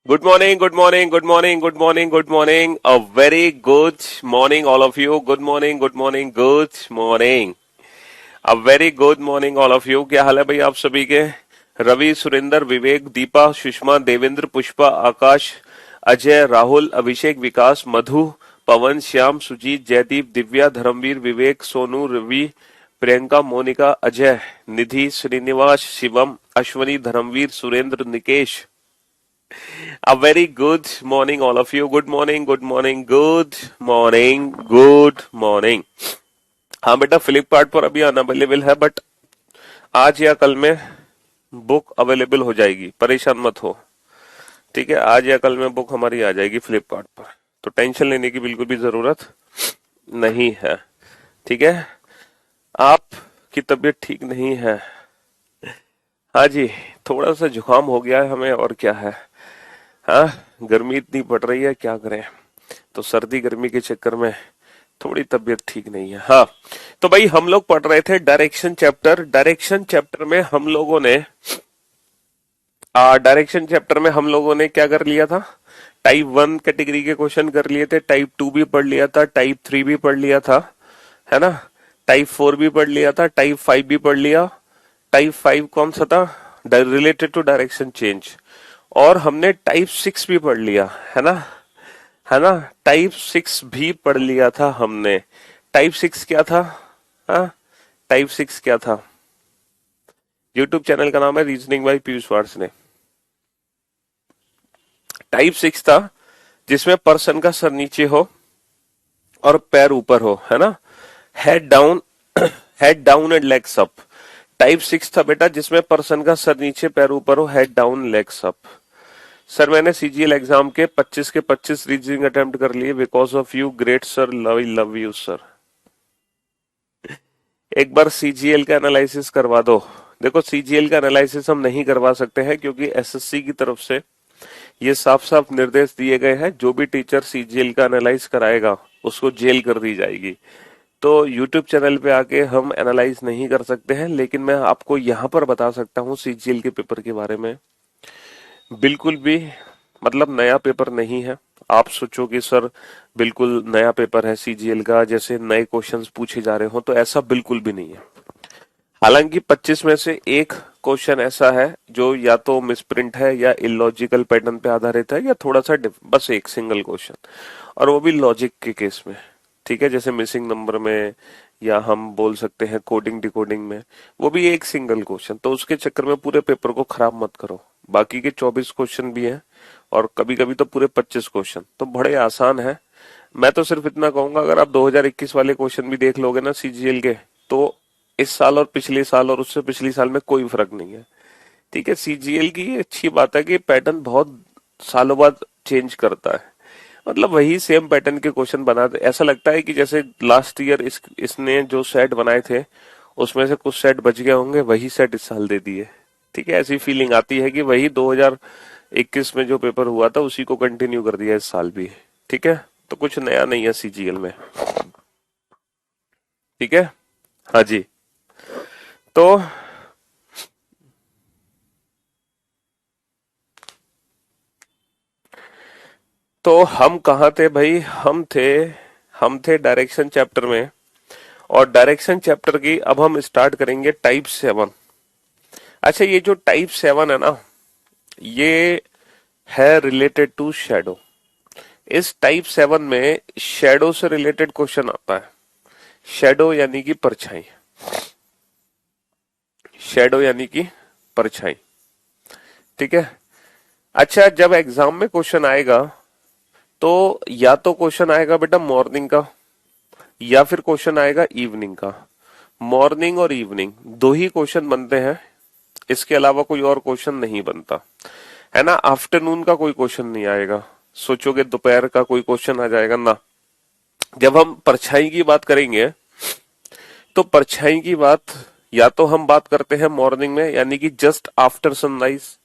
Good morning, good morning, good morning, good morning, good morning. A very good morning, all of you. Good morning, good morning, good morning. A very good morning, all of you. क्या हाल है भाई आप सभी के? रवि, सुरेंद्र, विवेक, दीपा, सुषमा, देवेंद्र, पुष्पा, आकाश, अजय, राहुल, अभिषेक, विकास, मधु, पवन, श्याम, सुजीत, जयदीप, दिव्या, धर्मवीर, विवेक, सोनू, रवि, प्रियंका, मोनिका, अजय, निधि, Srinivas, Shivam, Ashwani, Dharmveer, Surendra, Nikesh. A very good morning, all of you. Good morning, good morning, good morning, good morning. हाँ बेटा, फ्लिपकार्ट पर अभी अनअवेलेबल है, बट आज या कल में बुक अवेलेबल हो जाएगी, परेशान मत हो. ठीक है, आज या कल में बुक हमारी आ जाएगी फ्लिपकार्ट पर, तो टेंशन लेने की बिल्कुल भी जरूरत नहीं है. ठीक है, आपकी तबीयत ठीक नहीं है? हाँ जी, थोड़ा सा जुकाम हो गया है हमें, और क्या है. हाँ, गर्मी इतनी पड़ रही है, क्या करें. तो सर्दी गर्मी के चक्कर में थोड़ी तबीयत ठीक नहीं है. हाँ, तो भाई हम लोग पढ़ रहे थे डायरेक्शन चैप्टर. डायरेक्शन चैप्टर में हम लोगों ने क्या कर लिया था? टाइप 1 कैटेगरी के क्वेश्चन कर लिए थे, टाइप 2 भी पढ़ लिया था, टाइप 3 भी पढ़ लिया था, है ना. टाइप 4 भी पढ़ लिया था, टाइप 5 भी पढ़ लिया. टाइप 5 कौन सा था? Related to direction change. और हमने टाइप 6 भी पढ़ लिया, है ना. टाइप 6 भी पढ़ लिया था हमने. टाइप 6 क्या था? हाँ, टाइप 6 क्या था? यूट्यूब चैनल का नाम है रीजनिंग बाय पीयूष वार्स ने. टाइप 6 था जिसमें पर्सन का सर नीचे हो और पैर ऊपर हो, है ना. Head down head down and legs up. Type 6 था बेटा जिसमें पर्सन का सर नीचे पैर ऊपर हो, head down legs up. Sir मैंने सीजीएल एग्जाम के 25 के 25 रीजनिंग अटेम्प्ट कर लिए. Because of you great sir, love you sir. एक बार सीजीएल का एनालिसिस करवा दो. देखो, सीजीएल का एनालिसिस हम नहीं करवा सकते हैं क्योंकि एसएससी की तरफ से ये साफ साफ निर्देश दिए गए हैं, जो भी टीचर सीजीएल का एनालाइज कराएगा उसको जेल कर दी जाएगी. तो यूट्यूब चैनल पे आके हम एनालाइज नहीं कर सकते हैं, लेकिन मैं आपको यहाँ पर बता सकता हूँ सीजीएल के पेपर के बारे में. बिल्कुल भी मतलब नया पेपर नहीं है. आप सोचो कि सर बिल्कुल नया पेपर है सीजीएल का, जैसे नए क्वेश्चंस पूछे जा रहे हो, तो ऐसा बिल्कुल भी नहीं है. हालांकि 25 में से एक क्वेश्चन ऐसा है जो या तो मिसप्रिंट है या इलॉजिकल पैटर्न पे आधारित है, या थोड़ा सा बस एक सिंगल क्वेश्चन, और वो भी लॉजिक के केस में. ठीक है, जैसे मिसिंग नंबर में, या हम बोल सकते हैं कोडिंग डिकोडिंग में, वो भी एक सिंगल क्वेश्चन. तो उसके चक्कर में पूरे पेपर को खराब मत करो. बाकी के 24 क्वेश्चन भी हैं, और कभी कभी तो पूरे 25 क्वेश्चन तो बड़े आसान है. मैं तो सिर्फ इतना कहूंगा, अगर आप 2021 वाले क्वेश्चन भी देख लोगे ना सीजीएल के, तो इस साल और पिछले साल और उससे पिछले साल में कोई फर्क नहीं है. ठीक है, सीजीएल की अच्छी बात है कि पैटर्न बहुत सालों बाद चेंज करता है. मतलब वही सेम पैटर्न के क्वेश्चन बनाते, ऐसा लगता है कि जैसे लास्ट ईयर इसने जो सेट बनाए थे उसमें से कुछ सेट बच गए होंगे, वही सेट इस साल दे दिए. ठीक है, ऐसी फीलिंग आती है कि वही 2021 में जो पेपर हुआ था उसी को कंटिन्यू कर दिया इस साल भी. ठीक है, तो कुछ नया नहीं है सीजीएल में. ठीक है, हाँ जी. तो हम कहाँ थे भाई? हम थे डायरेक्शन चैप्टर में, और डायरेक्शन चैप्टर की अब हम स्टार्ट करेंगे टाइप 7. अच्छा, ये जो टाइप 7 है ना, ये है रिलेटेड टू शैडो. इस टाइप 7 में शैडो से रिलेटेड क्वेश्चन आता है. शैडो यानी कि परछाई. शैडो यानी कि परछाई. ठीक है. अच्छा, जब एग्जाम में क्वेश्चन आएगा तो या तो क्वेश्चन आएगा बेटा मॉर्निंग का, या फिर क्वेश्चन आएगा इवनिंग का. मॉर्निंग और इवनिंग दो ही क्वेश्चन बनते हैं, इसके अलावा कोई और क्वेश्चन नहीं बनता, है ना. आफ्टरनून का कोई क्वेश्चन नहीं आएगा. सोचोगे दोपहर का कोई क्वेश्चन आ जाएगा ना. जब हम परछाई की बात करेंगे तो परछाई की बात या तो हम बात करते हैं मॉर्निंग में, यानी कि जस्ट आफ्टर सनराइज,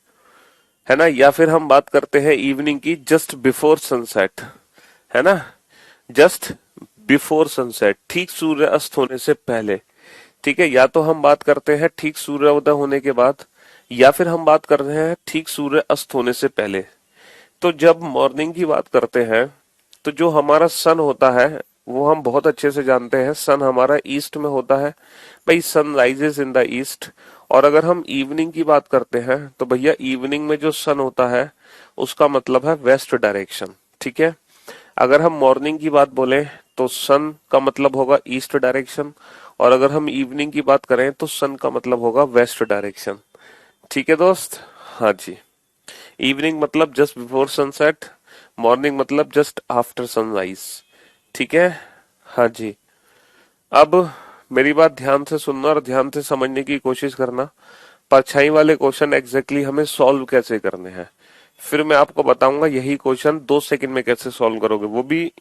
है ना, या फिर हम बात करते हैं इवनिंग की, जस्ट बिफोर सनसेट, है ना. जस्ट बिफोर सनसेट, ठीक सूर्य अस्त होने से पहले. ठीक है, या तो हम बात करते हैं ठीक सूर्योदय होने के बाद, या फिर हम बात कर रहे हैं ठीक सूर्य अस्त होने से पहले. तो जब मॉर्निंग की बात करते हैं तो जो हमारा सन होता है वो हम बहुत अच्छे से जानते हैं, सन हमारा ईस्ट में होता है। भाई sun rises in the east. और अगर हम इवनिंग की बात करते हैं तो भैया इवनिंग में जो सन होता है उसका मतलब है वेस्ट डायरेक्शन। ठीक है, अगर हम मॉर्निंग की बात बोले तो सन का मतलब होगा ईस्ट डायरेक्शन, और अगर हम इवनिंग की बात करें तो सन का मतलब होगा वेस्ट डायरेक्शन। ठीक है दोस्त। हाँ जी, इवनिंग मतलब जस्ट बिफोर सनसेट, मॉर्निंग मतलब जस्ट आफ्टर सनराइज। ठीक है। हाँ जी। अब मेरी बात ध्यान से सुनना और ध्यान से समझने की कोशिश करना। परछाई वाले क्वेश्चन एग्जैक्टली हमें सॉल्व कैसे करने हैं, फिर मैं आपको बताऊंगा यही क्वेश्चन 2 सेकंड में कैसे सॉल्व करोगे, वो भी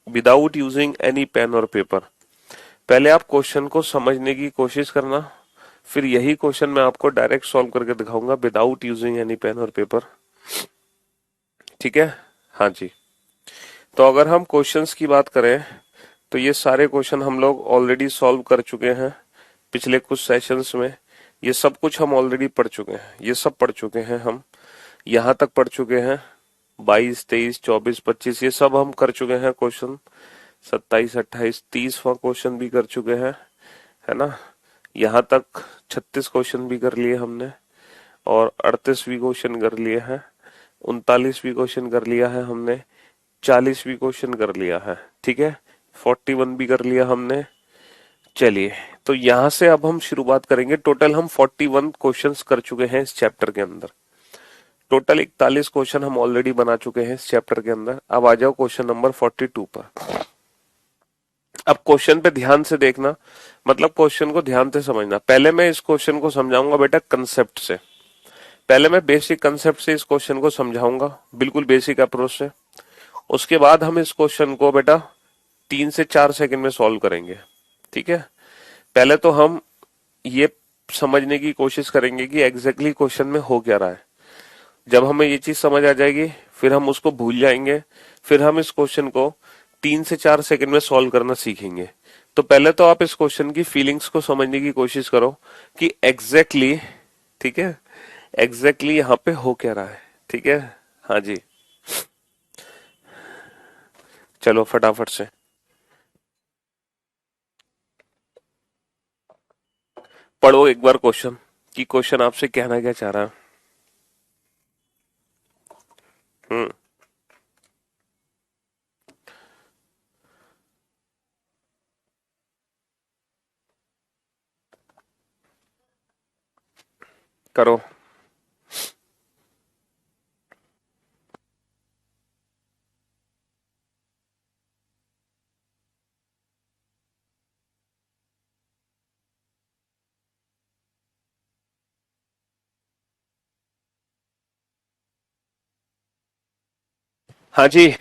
विदाउट यूजिंग एनी पेन और पेपर। पहले आप क्वेश्चन को समझने की कोशिश करना, फिर यही क्वेश्चन मैं आपको डायरेक्ट सॉल्व करके दिखाऊंगा विदाउट यूजिंग एनी पेन और पेपर। ठीक है। हाँ जी। तो अगर हम क्वेश्चंस की बात करें तो ये सारे क्वेश्चन हम लोग ऑलरेडी सॉल्व कर चुके हैं पिछले कुछ सेशंस में। ये सब कुछ हम ऑलरेडी पढ़ चुके हैं, ये सब पढ़ चुके हैं हम, यहाँ तक पढ़ चुके हैं। 22, 23, 24, 25 ये सब हम कर चुके हैं क्वेश्चन। 27, 28, 30वां क्वेश्चन भी कर चुके हैं, है ना। यहाँ तक 36 क्वेश्चन भी कर लिए हमने, और 38 भी क्वेश्चन कर लिए हैं, 39 भी क्वेश्चन कर लिया है हमने, 40 भी क्वेश्चन कर लिया है। ठीक है, 41 भी कर लिया हमने। चलिए, तो यहां से अब हम शुरुआत करेंगे। टोटल हम 41 क्वेश्चंस कर चुके हैं इस चैप्टर के अंदर। टोटल 41 क्वेश्चन हम ऑलरेडी बना चुके हैं इस चैप्टर के अंदर। अब आ जाओ क्वेश्चन नंबर 42 पर। अब क्वेश्चन पे ध्यान से देखना, मतलब क्वेश्चन को ध्यान से समझना। पहले मैं इस क्वेश्चन को समझाऊंगा बेटा कंसेप्ट से। पहले मैं बेसिक कंसेप्ट से इस क्वेश्चन को समझाऊंगा, बिल्कुल बेसिक अप्रोच से। उसके बाद हम इस क्वेश्चन को बेटा 3 से 4 सेकंड में सॉल्व करेंगे। ठीक है, पहले तो हम ये समझने की कोशिश करेंगे कि एग्जैक्टली क्वेश्चन में हो क्या रहा है। जब हमें ये चीज समझ आ जाएगी फिर हम उसको भूल जाएंगे, फिर हम इस क्वेश्चन को 3 से 4 सेकंड में सॉल्व करना सीखेंगे। तो पहले तो आप इस क्वेश्चन की फीलिंग्स को समझने की कोशिश करो कि एग्जैक्टली, ठीक है, एग्जैक्टली यहाँ पे हो क्या रहा है। ठीक है। हाँ जी, चलो फटाफट से पढ़ो एक बार क्वेश्चन, कि क्वेश्चन आपसे कहना क्या चाह रहा है। हम्म, करो। हाँ जी,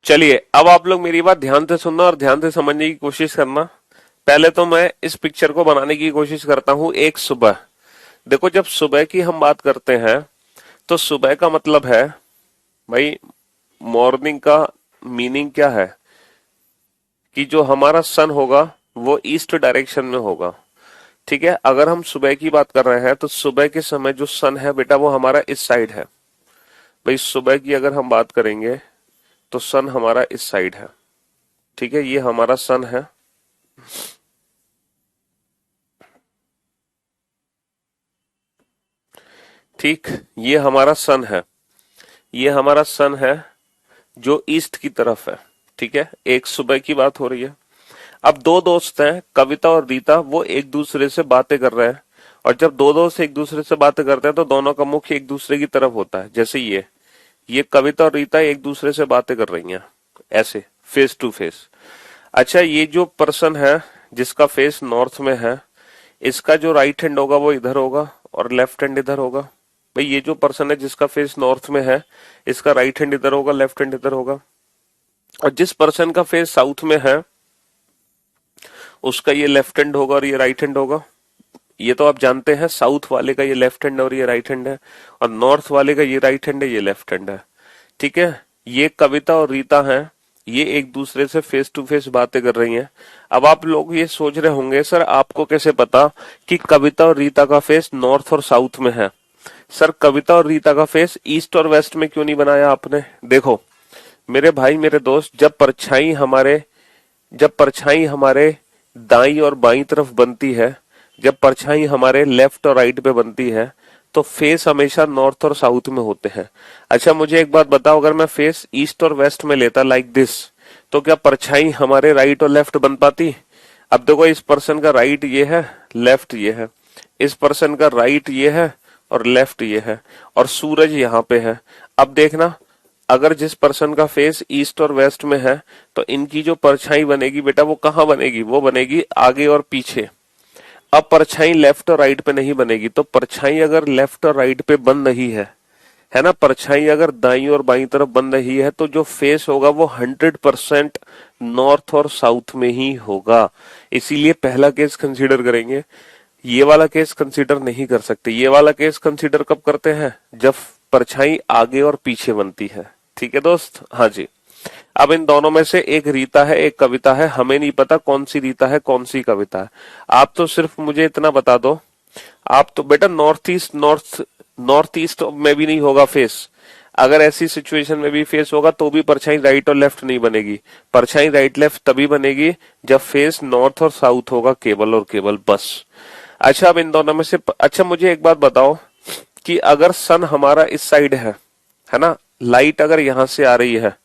चलिए अब आप लोग मेरी बात ध्यान से सुनना और ध्यान से समझने की कोशिश करना। पहले तो मैं इस पिक्चर को बनाने की कोशिश करता हूं एक सुबह। देखो, जब सुबह की हम बात करते हैं तो सुबह का मतलब है भाई, मॉर्निंग का मीनिंग क्या है कि जो हमारा सन होगा वो ईस्ट डायरेक्शन में होगा। ठीक है, अगर हम सुबह की बात कर रहे हैं तो सुबह के समय जो सन है बेटा वो हमारा इस साइड है। भाई सुबह की अगर हम बात करेंगे तो सन हमारा इस साइड है। ठीक है, ये हमारा सन है। ठीक, ये हमारा सन है, ये हमारा सन है जो ईस्ट की तरफ है। ठीक है, एक सुबह की बात हो रही है। अब दो दोस्त हैं, कविता और रीता, वो एक दूसरे से बातें कर रहे हैं। और जब दो दोस्त एक दूसरे से बातें करते हैं तो दोनों का मुख एक दूसरे की तरफ होता है। जैसे ये कविता और रीता एक दूसरे से बातें कर रही हैं ऐसे, फेस टू फेस। अच्छा, ये जो पर्सन है जिसका फेस नॉर्थ में है, इसका जो राइट हैंड होगा वो इधर होगा और लेफ्ट हैंड इधर होगा। भाई ये जो पर्सन है जिसका फेस नॉर्थ में है, इसका राइट हैंड इधर होगा, लेफ्ट हैंड इधर होगा। और जिस पर्सन का फेस साउथ में है उसका ये लेफ्ट हैंड होगा और ये राइट हैंड होगा। ये तो आप जानते हैं, साउथ वाले का ये लेफ्ट हैंड और ये राइट हैंड है, और नॉर्थ वाले का ये राइट हैंड है, ये लेफ्ट हैंड है। ठीक है, ये कविता और रीता हैं, ये एक दूसरे से फेस टू फेस बातें कर रही हैं। अब आप लोग ये सोच रहे होंगे सर आपको कैसे पता कि कविता और रीता का फेस नॉर्थ और साउथ में है। सर कविता और रीता का फेस ईस्ट और वेस्ट में क्यों नहीं बनाया आपने? देखो मेरे भाई मेरे दोस्त, जब परछाई हमारे दाई और बाई तरफ बनती है, जब परछाई हमारे लेफ्ट और राइट पे बनती है, तो फेस हमेशा नॉर्थ और साउथ में होते हैं। अच्छा मुझे एक बात बताओ, अगर मैं फेस ईस्ट और वेस्ट में लेता लाइक दिस, तो क्या परछाई हमारे राइट और लेफ्ट बन पाती? अब देखो इस पर्सन का राइट ये है, लेफ्ट ये है, इस पर्सन का राइट ये है और लेफ्ट ये है, और सूरज यहाँ पे है। अब देखना, अगर जिस पर्सन का फेस ईस्ट और वेस्ट में है, तो इनकी जो परछाई बनेगी बेटा वो कहाँ बनेगी? वो बनेगी आगे और पीछे। अब परछाई लेफ्ट और राइट पे नहीं बनेगी, तो परछाई अगर लेफ्ट और राइट पे बन रही है ना, परछाई अगर दाईं और बाईं तरफ बन रही है, तो जो फेस होगा वो 100% नॉर्थ और साउथ में ही होगा। इसीलिए पहला केस कंसीडर करेंगे, ये वाला केस कंसीडर नहीं कर सकते। ये वाला केस कंसीडर कब करते हैं? जब परछाई आगे और पीछे बनती है। ठीक है दोस्त? हाँ जी। अब इन दोनों में से एक रीता है एक कविता है, हमें नहीं पता कौन सी रीता है कौन सी कविता है। आप तो सिर्फ मुझे इतना बता दो, आप तो बेटा नॉर्थ ईस्ट में भी नहीं होगा फेस। अगर ऐसी सिचुएशन में भी फेस होगा तो भी परछाई राइट और लेफ्ट नहीं बनेगी। परछाई राइट लेफ्ट तभी बनेगी जब फेस नॉर्थ और साउथ होगा, केवल और केवल, बस। अच्छा अब इन दोनों में से अच्छा मुझे एक बात बताओ कि अगर सन हमारा इस साइड है ना, लाइट अगर यहां से आ रही है,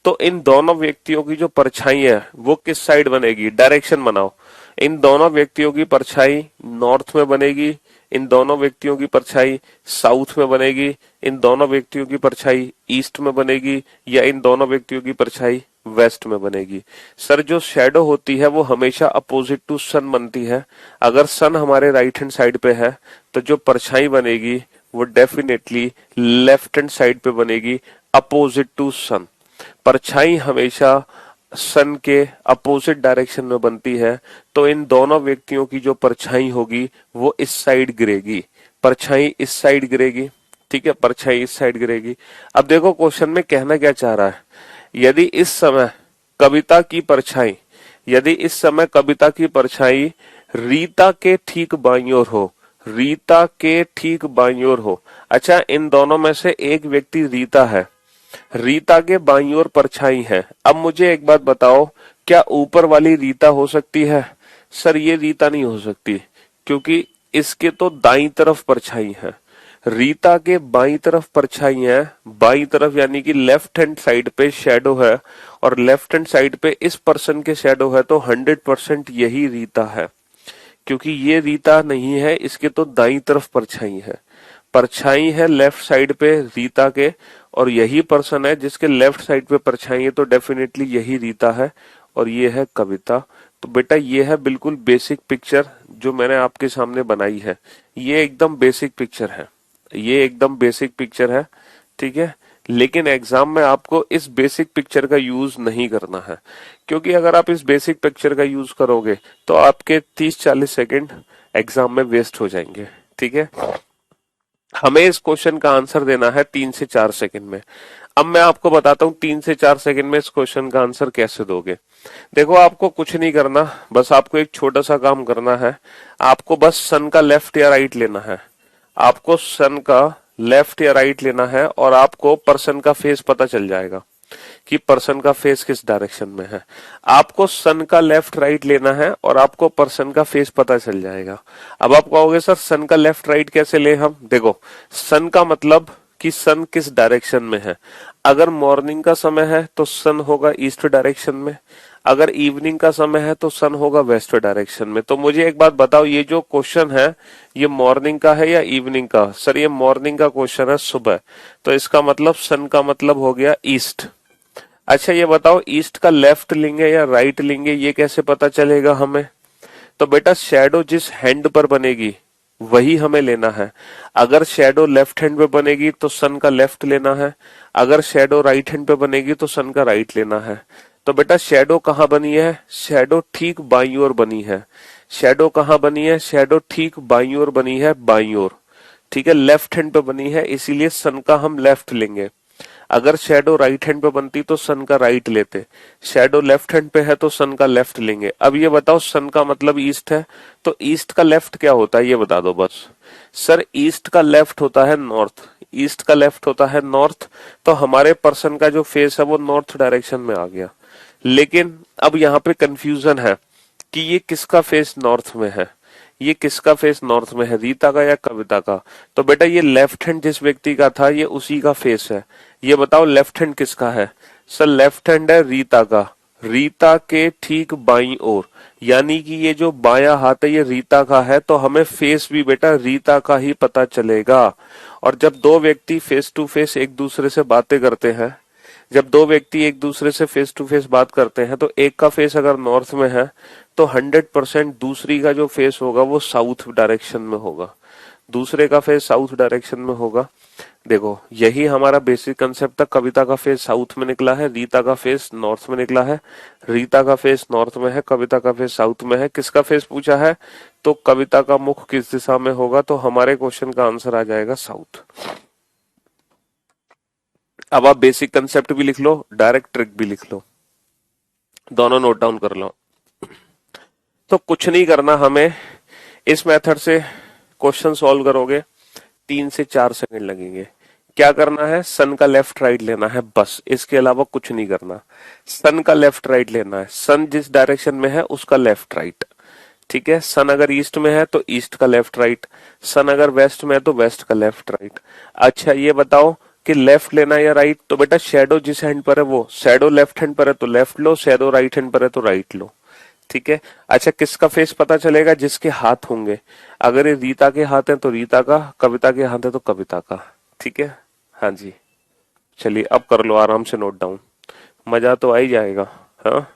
तो इन दोनों व्यक्तियों की जो परछाई है वो किस साइड बनेगी? डायरेक्शन बनाओ। इन दोनों व्यक्तियों की परछाई नॉर्थ में बनेगी, इन दोनों व्यक्तियों की परछाई साउथ में बनेगी, इन दोनों व्यक्तियों की परछाई ईस्ट में बनेगी, या इन दोनों व्यक्तियों की परछाई वेस्ट में बनेगी? सर जो शेडो होती है वो हमेशा अपोजिट टू सन बनती है। अगर सन हमारे राइट हैंड साइड पे है, तो जो परछाई बनेगी वो डेफिनेटली लेफ्ट हैंड साइड पे बनेगी, अपोजिट टू सन। परछाई हमेशा सन के अपोजिट डायरेक्शन में बनती है, तो इन दोनों व्यक्तियों की जो परछाई होगी वो इस साइड गिरेगी, परछाई इस साइड गिरेगी। ठीक है, परछाई इस साइड गिरेगी। अब देखो क्वेश्चन में कहना क्या चाह रहा है, यदि इस समय कविता की परछाई यदि इस समय कविता की परछाई रीता के ठीक बाईं ओर हो, रीता के ठीक बाईं ओर हो। अच्छा इन दोनों में से एक व्यक्ति रीता है, रीता के बाईं ओर परछाई है। अब मुझे एक बात बताओ, क्या ऊपर वाली रीता हो सकती है? सर ये रीता नहीं हो सकती, क्योंकि इसके तो दाईं तरफ परछाई है, रीता के बाईं तरफ परछाई है। बाईं तरफ यानी कि लेफ्ट हैंड साइड पे शैडो है, और लेफ्ट हैंड साइड पे इस पर्सन के शैडो है, तो 100% यही रीता है। क्योंकि ये रीता नहीं है, इसके तो दाईं तरफ परछाई है, परछाई है लेफ्ट साइड पे रीता के, और यही पर्सन है जिसके लेफ्ट साइड पे परछाई है, तो डेफिनेटली यही रीता है, और ये है कविता। तो बेटा ये है बिल्कुल बेसिक पिक्चर जो मैंने आपके सामने बनाई है, ये एकदम बेसिक पिक्चर है, ये एकदम बेसिक पिक्चर है। ठीक है, लेकिन एग्जाम में आपको इस बेसिक पिक्चर का यूज नहीं करना है, क्योंकि अगर आप इस बेसिक पिक्चर का यूज करोगे तो आपके 30-40 सेकंड एग्जाम में वेस्ट हो जाएंगे। ठीक है, हमें इस क्वेश्चन का आंसर देना है 3 से 4 सेकंड में। अब मैं आपको बताता हूं 3 से 4 सेकंड में इस क्वेश्चन का आंसर कैसे दोगे। देखो आपको कुछ नहीं करना, बस आपको एक छोटा सा काम करना है। आपको बस सन का लेफ्ट या राइट लेना है, आपको सन का लेफ्ट या राइट लेना है, और आपको पर्सन का फेस पता चल जाएगा कि पर्सन का फेस किस डायरेक्शन में है। आपको सन का लेफ्ट राइट लेना है और आपको पर्सन का फेस पता चल जाएगा। अब आप कहोगे सर सन का लेफ्ट राइट कैसे ले हम? देखो सन का मतलब कि सन किस डायरेक्शन में है। अगर मॉर्निंग का समय है तो सन होगा ईस्ट डायरेक्शन में, अगर इवनिंग का समय है तो सन होगा वेस्ट डायरेक्शन में। तो मुझे एक बात बताओ, ये जो क्वेश्चन है ये मॉर्निंग का है या इवनिंग का? सर ये मॉर्निंग का क्वेश्चन है, सुबह, तो इसका मतलब सन का मतलब हो गया ईस्ट। अच्छा ये बताओ ईस्ट का लेफ्ट लेंगे या राइट लेंगे, ये कैसे पता चलेगा हमें? तो बेटा शैडो जिस हैंड पर बनेगी वही हमें लेना है। अगर शैडो लेफ्ट हैंड पे बनेगी तो सन का लेफ्ट लेना है, अगर शैडो राइट हैंड पे बनेगी तो सन का राइट लेना है। तो बेटा शैडो कहाँ बनी है? शैडो ठीक बाईं ओर बनी है। शैडो कहाँ बनी है? शैडो ठीक बाईं ओर बनी है, बाईं ओर। ठीक है, लेफ्ट हैंड पे बनी है, इसीलिए सन का हम लेफ्ट लेंगे। अगर शेडो राइट हैंड पे बनती तो सन का राइट लेते, शेडो लेफ्ट हैंड पे है तो सन का लेफ्ट लेंगे। अब ये बताओ सन का मतलब ईस्ट है, तो ईस्ट का लेफ्ट क्या होता है ये बता दो बस। सर ईस्ट का लेफ्ट होता है नॉर्थ, ईस्ट का लेफ्ट होता है नॉर्थ, तो हमारे पर्सन का जो फेस है वो नॉर्थ डायरेक्शन में आ गया। लेकिन अब यहाँ पे कंफ्यूजन है कि ये किसका फेस नॉर्थ में है, ये किसका फेस नॉर्थ में है, रीता का या कविता का। तो बेटा ये लेफ्ट हैंड जिस व्यक्ति का था ये उसी का फेस है। ये बताओ लेफ्ट हैंड किसका है। सर लेफ्ट हैंड है रीता का, रीता के ठीक बाईं ओर, यानी कि ये जो बायां हाथ है ये रीता का है, तो हमें फेस भी बेटा रीता का ही पता चलेगा। और जब दो व्यक्ति फेस टू फेस एक दूसरे से बातें करते हैं, जब दो व्यक्ति एक दूसरे से फेस टू फेस बात करते हैं, तो एक का फेस अगर नॉर्थ में है तो 100% दूसरी का जो फेस होगा वो साउथ डायरेक्शन में होगा, दूसरे का फेस साउथ डायरेक्शन में होगा। देखो यही हमारा बेसिक कंसेप्ट था, कविता का फेस साउथ में निकला है, रीता का फेस नॉर्थ में निकला है। रीता का फेस नॉर्थ में है, कविता का फेस साउथ में है। किसका फेस पूछा है, तो कविता का मुख किस दिशा में होगा, तो हमारे क्वेश्चन का आंसर आ जाएगा साउथ। अब आप बेसिक कंसेप्ट भी लिख लो, डायरेक्ट ट्रिक भी लिख लो, दोनों नोट डाउन कर लो। तो कुछ नहीं करना हमें, इस मेथड से क्वेश्चन सॉल्व करोगे 3 से 4 सेकंड लगेंगे। क्या करना है, सन का लेफ्ट राइट लेना है बस, इसके अलावा कुछ नहीं करना। सन का लेफ्ट राइट लेना है, सन जिस डायरेक्शन में है उसका लेफ्ट राइट। ठीक है, सन अगर ईस्ट में है तो ईस्ट का लेफ्ट राइट, सन अगर वेस्ट में है तो वेस्ट का लेफ्ट राइट। अच्छा ये बताओ कि लेफ्ट लेना है या राइट, तो बेटा शेडो जिस हैंड पर है वो, शेडो लेफ्ट हैंड पर है तो लेफ्ट लो, शेडो राइट हैंड पर है तो राइट लो। ठीक है। अच्छा किसका फेस पता चलेगा, जिसके हाथ होंगे, अगर ये रीता के हाथ है तो रीता का, कविता के हाथ है तो कविता का। ठीक है, हाँ जी। चलिए अब कर लो आराम से नोट डाउन, मजा तो आ ही जाएगा। हाँ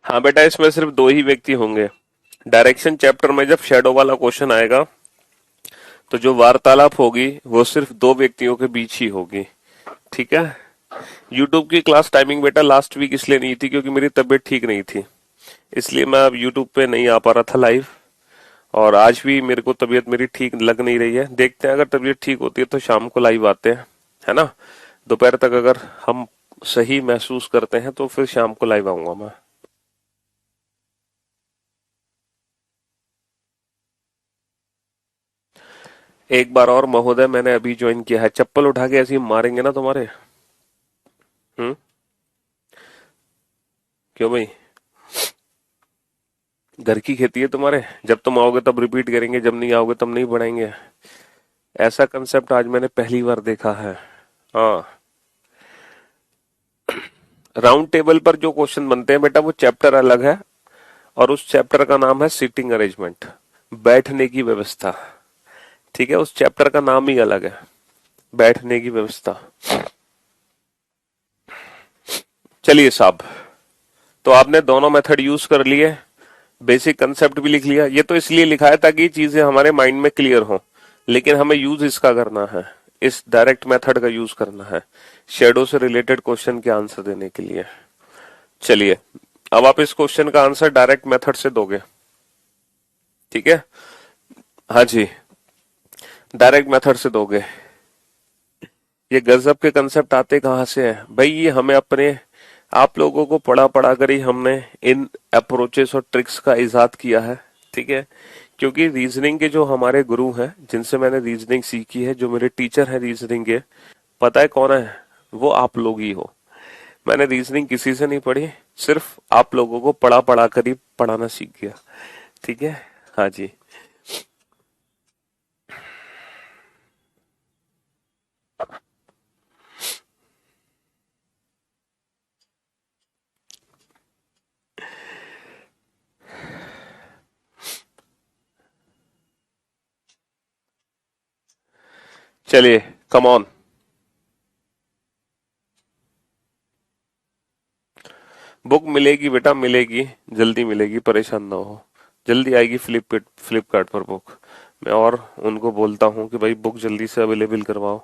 हाँ बेटा, इसमें सिर्फ दो ही व्यक्ति होंगे। डायरेक्शन चैप्टर में जब शेडो वाला क्वेश्चन आएगा तो जो वार्तालाप होगी वो सिर्फ दो व्यक्तियों के बीच ही होगी। ठीक है। यूट्यूब की क्लास टाइमिंग बेटा लास्ट वीक इसलिए नहीं थी क्योंकि मेरी तबीयत ठीक नहीं थी, इसलिए मैं अब यूट्यूब पे नहीं आ पा रहा था लाइव। और आज भी मेरे को तबीयत मेरी ठीक लग नहीं रही है, देखते हैं अगर तबीयत ठीक होती है तो शाम को लाइव आते हैं, है ना। दोपहर तक अगर हम सही महसूस करते हैं तो फिर शाम को लाइव आऊंगा मैं। एक बार और महोदय, मैंने अभी ज्वाइन किया है, चप्पल उठा के ऐसे ही मारेंगे ना तुम्हारे। हम्म। क्यों भाई, घर की खेती है तुम्हारे, जब तुम आओगे तब रिपीट करेंगे, जब नहीं आओगे तब नहीं पढ़ाएंगे। ऐसा कंसेप्ट आज मैंने पहली बार देखा है। हाँ, राउंड टेबल पर जो क्वेश्चन बनते हैं बेटा वो चैप्टर अलग है, और उस चैप्टर का नाम है सीटिंग अरेंजमेंट, बैठने की व्यवस्था। ठीक है, उस चैप्टर का नाम ही अलग है, बैठने की व्यवस्था। चलिए साहब, तो आपने दोनों मेथड यूज कर लिए, बेसिक कंसेप्ट भी लिख लिया। ये तो इसलिए लिखा है ताकि चीजें हमारे माइंड में क्लियर हो, लेकिन हमें यूज इसका करना है, इस डायरेक्ट मेथड का यूज करना है शेडो से रिलेटेड क्वेश्चन के आंसर देने के लिए। चलिए अब आप इस क्वेश्चन का आंसर डायरेक्ट मेथड से दोगे। ठीक है, हाँ जी, डायरेक्ट मेथड से दोगे। ये गजब के कंसेप्ट आते कहाँ से हैं भाई, ये हमें अपने आप लोगों को पढ़ा पढ़ा कर ही हमने इन अप्रोचेस और ट्रिक्स का इजाद किया है। ठीक है, क्योंकि रीजनिंग के जो हमारे गुरु हैं जिनसे मैंने रीजनिंग सीखी है, जो मेरे टीचर हैं रीजनिंग के, पता है कौन है, वो आप लोग ही हो। मैंने रीजनिंग किसी से नहीं पढ़ी, सिर्फ आप लोगों को पढ़ा पढ़ा कर ही पढ़ाना सीख गया। ठीक है, हाँ जी। चलिए कम ऑन, बुक मिलेगी बेटा, मिलेगी, जल्दी मिलेगी, परेशान ना हो, जल्दी आएगी फ्लिपकार्ट पर बुक। मैं और उनको बोलता हूँ कि भाई बुक जल्दी से अवेलेबल करवाओ,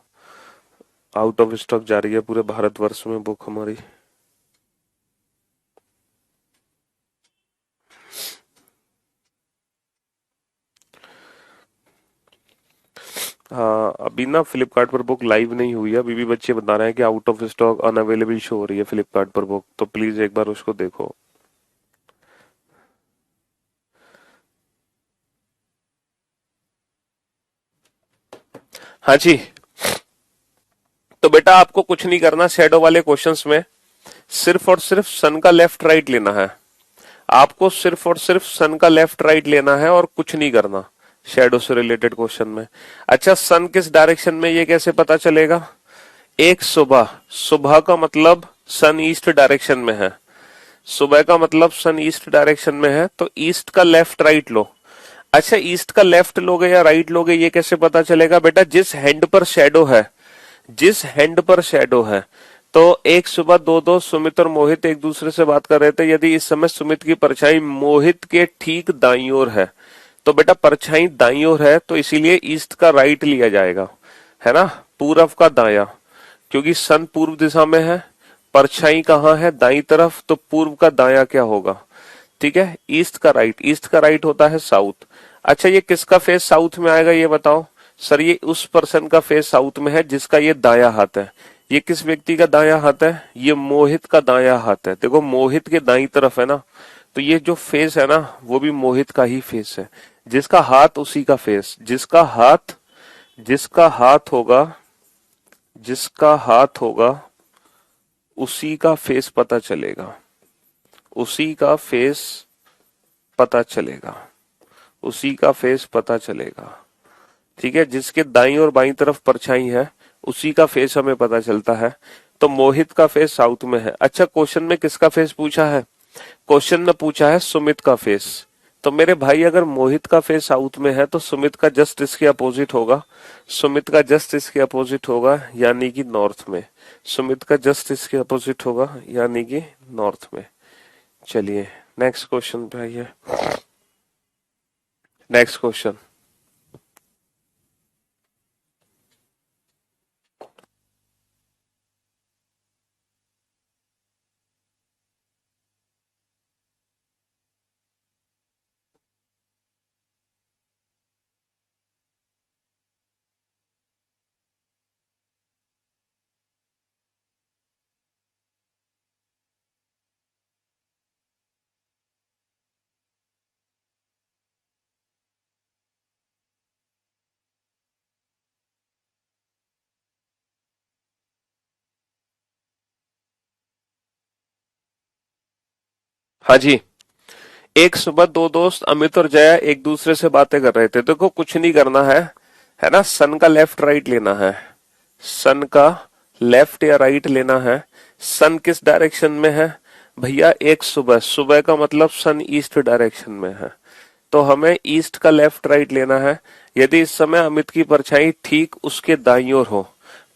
आउट ऑफ स्टॉक जा रही है पूरे भारतवर्ष में बुक हमारी। हाँ, अभी ना फ्लिपकार्ट पर बुक लाइव नहीं हुई है, अभी भी बच्चे बता रहे हैं कि out of stock unavailable show हो रही है फ्लिपकार्ट पर बुक, तो प्लीज एक बार उसको देखो। हाँ जी, तो बेटा आपको कुछ नहीं करना, शैडो वाले क्वेश्चंस में सिर्फ और सिर्फ सन का लेफ्ट राइट लेना है। आपको सिर्फ और सिर्फ सन का लेफ्ट राइट लेना है और कुछ नहीं करना शैडो से रिलेटेड क्वेश्चन में। अच्छा, सन किस डायरेक्शन में ये कैसे पता चलेगा? एक सुबह, सुबह का मतलब सन ईस्ट डायरेक्शन में है, सुबह का मतलब सन ईस्ट डायरेक्शन में है, तो ईस्ट का लेफ्ट राइट लो। अच्छा, ईस्ट का लेफ्ट लोगे या राइट लोगे ये कैसे पता चलेगा? बेटा जिस हैंड पर शैडो है, जिस हैंड पर शैडो है, तो एक सुबह दो दोस्त सुमित और मोहित एक दूसरे से बात कर रहे थे, यदि इस समय सुमित की परछाई मोहित के ठीक दाईं ओर है, तो बेटा परछाई दाईं ओर है तो इसीलिए ईस्ट का राइट लिया जाएगा, है ना, पूरब का दाया, क्योंकि सन पूर्व दिशा में है, परछाई कहाँ है? दाईं तरफ, तो पूर्व का दाया क्या होगा? ठीक है, ईस्ट का राइट, ईस्ट का राइट होता है साउथ। अच्छा, ये किसका फेस साउथ में आएगा ये बताओ? सर ये उस पर्सन का फेस साउथ में है जिसका ये दाया हाथ है। ये किस व्यक्ति का दाया हाथ है? ये मोहित का दाया हाथ है। देखो मोहित के दाई तरफ है ना, तो ये जो फेस है ना वो भी मोहित का ही फेस है, जिसका हाथ उसी का फेस, जिसका हाथ होगा, जिसका हाथ होगा उसी का फेस पता चलेगा, उसी का फेस पता चलेगा, उसी का फेस पता चलेगा। ठीक है, जिसके दाईं और बाईं तरफ परछाई है उसी का फेस हमें पता चलता है, तो मोहित का फेस साउथ में है। अच्छा, क्वेश्चन में किसका फेस पूछा है? क्वेश्चन में पूछा है सुमित का फेस, तो मेरे भाई अगर मोहित का फेस साउथ में है तो सुमित का जस्ट इसके अपोजिट होगा, सुमित का जस्ट इसके अपोजिट होगा यानी कि नॉर्थ में, सुमित का जस्ट इसके अपोजिट होगा यानी कि नॉर्थ में। चलिए नेक्स्ट क्वेश्चन पे आइए। नेक्स्ट क्वेश्चन, हाँ जी, एक सुबह दो दोस्त अमित और जया एक दूसरे से बातें कर रहे थे। देखो कुछ नहीं करना है ना, सन का लेफ्ट राइट लेना है, सन का लेफ्ट या राइट लेना है। सन किस डायरेक्शन में है भैया? एक सुबह, सुबह का मतलब सन ईस्ट डायरेक्शन में है, तो हमें ईस्ट का लेफ्ट राइट लेना है। यदि इस समय अमित की परछाई ठीक उसके दाईं ओर हो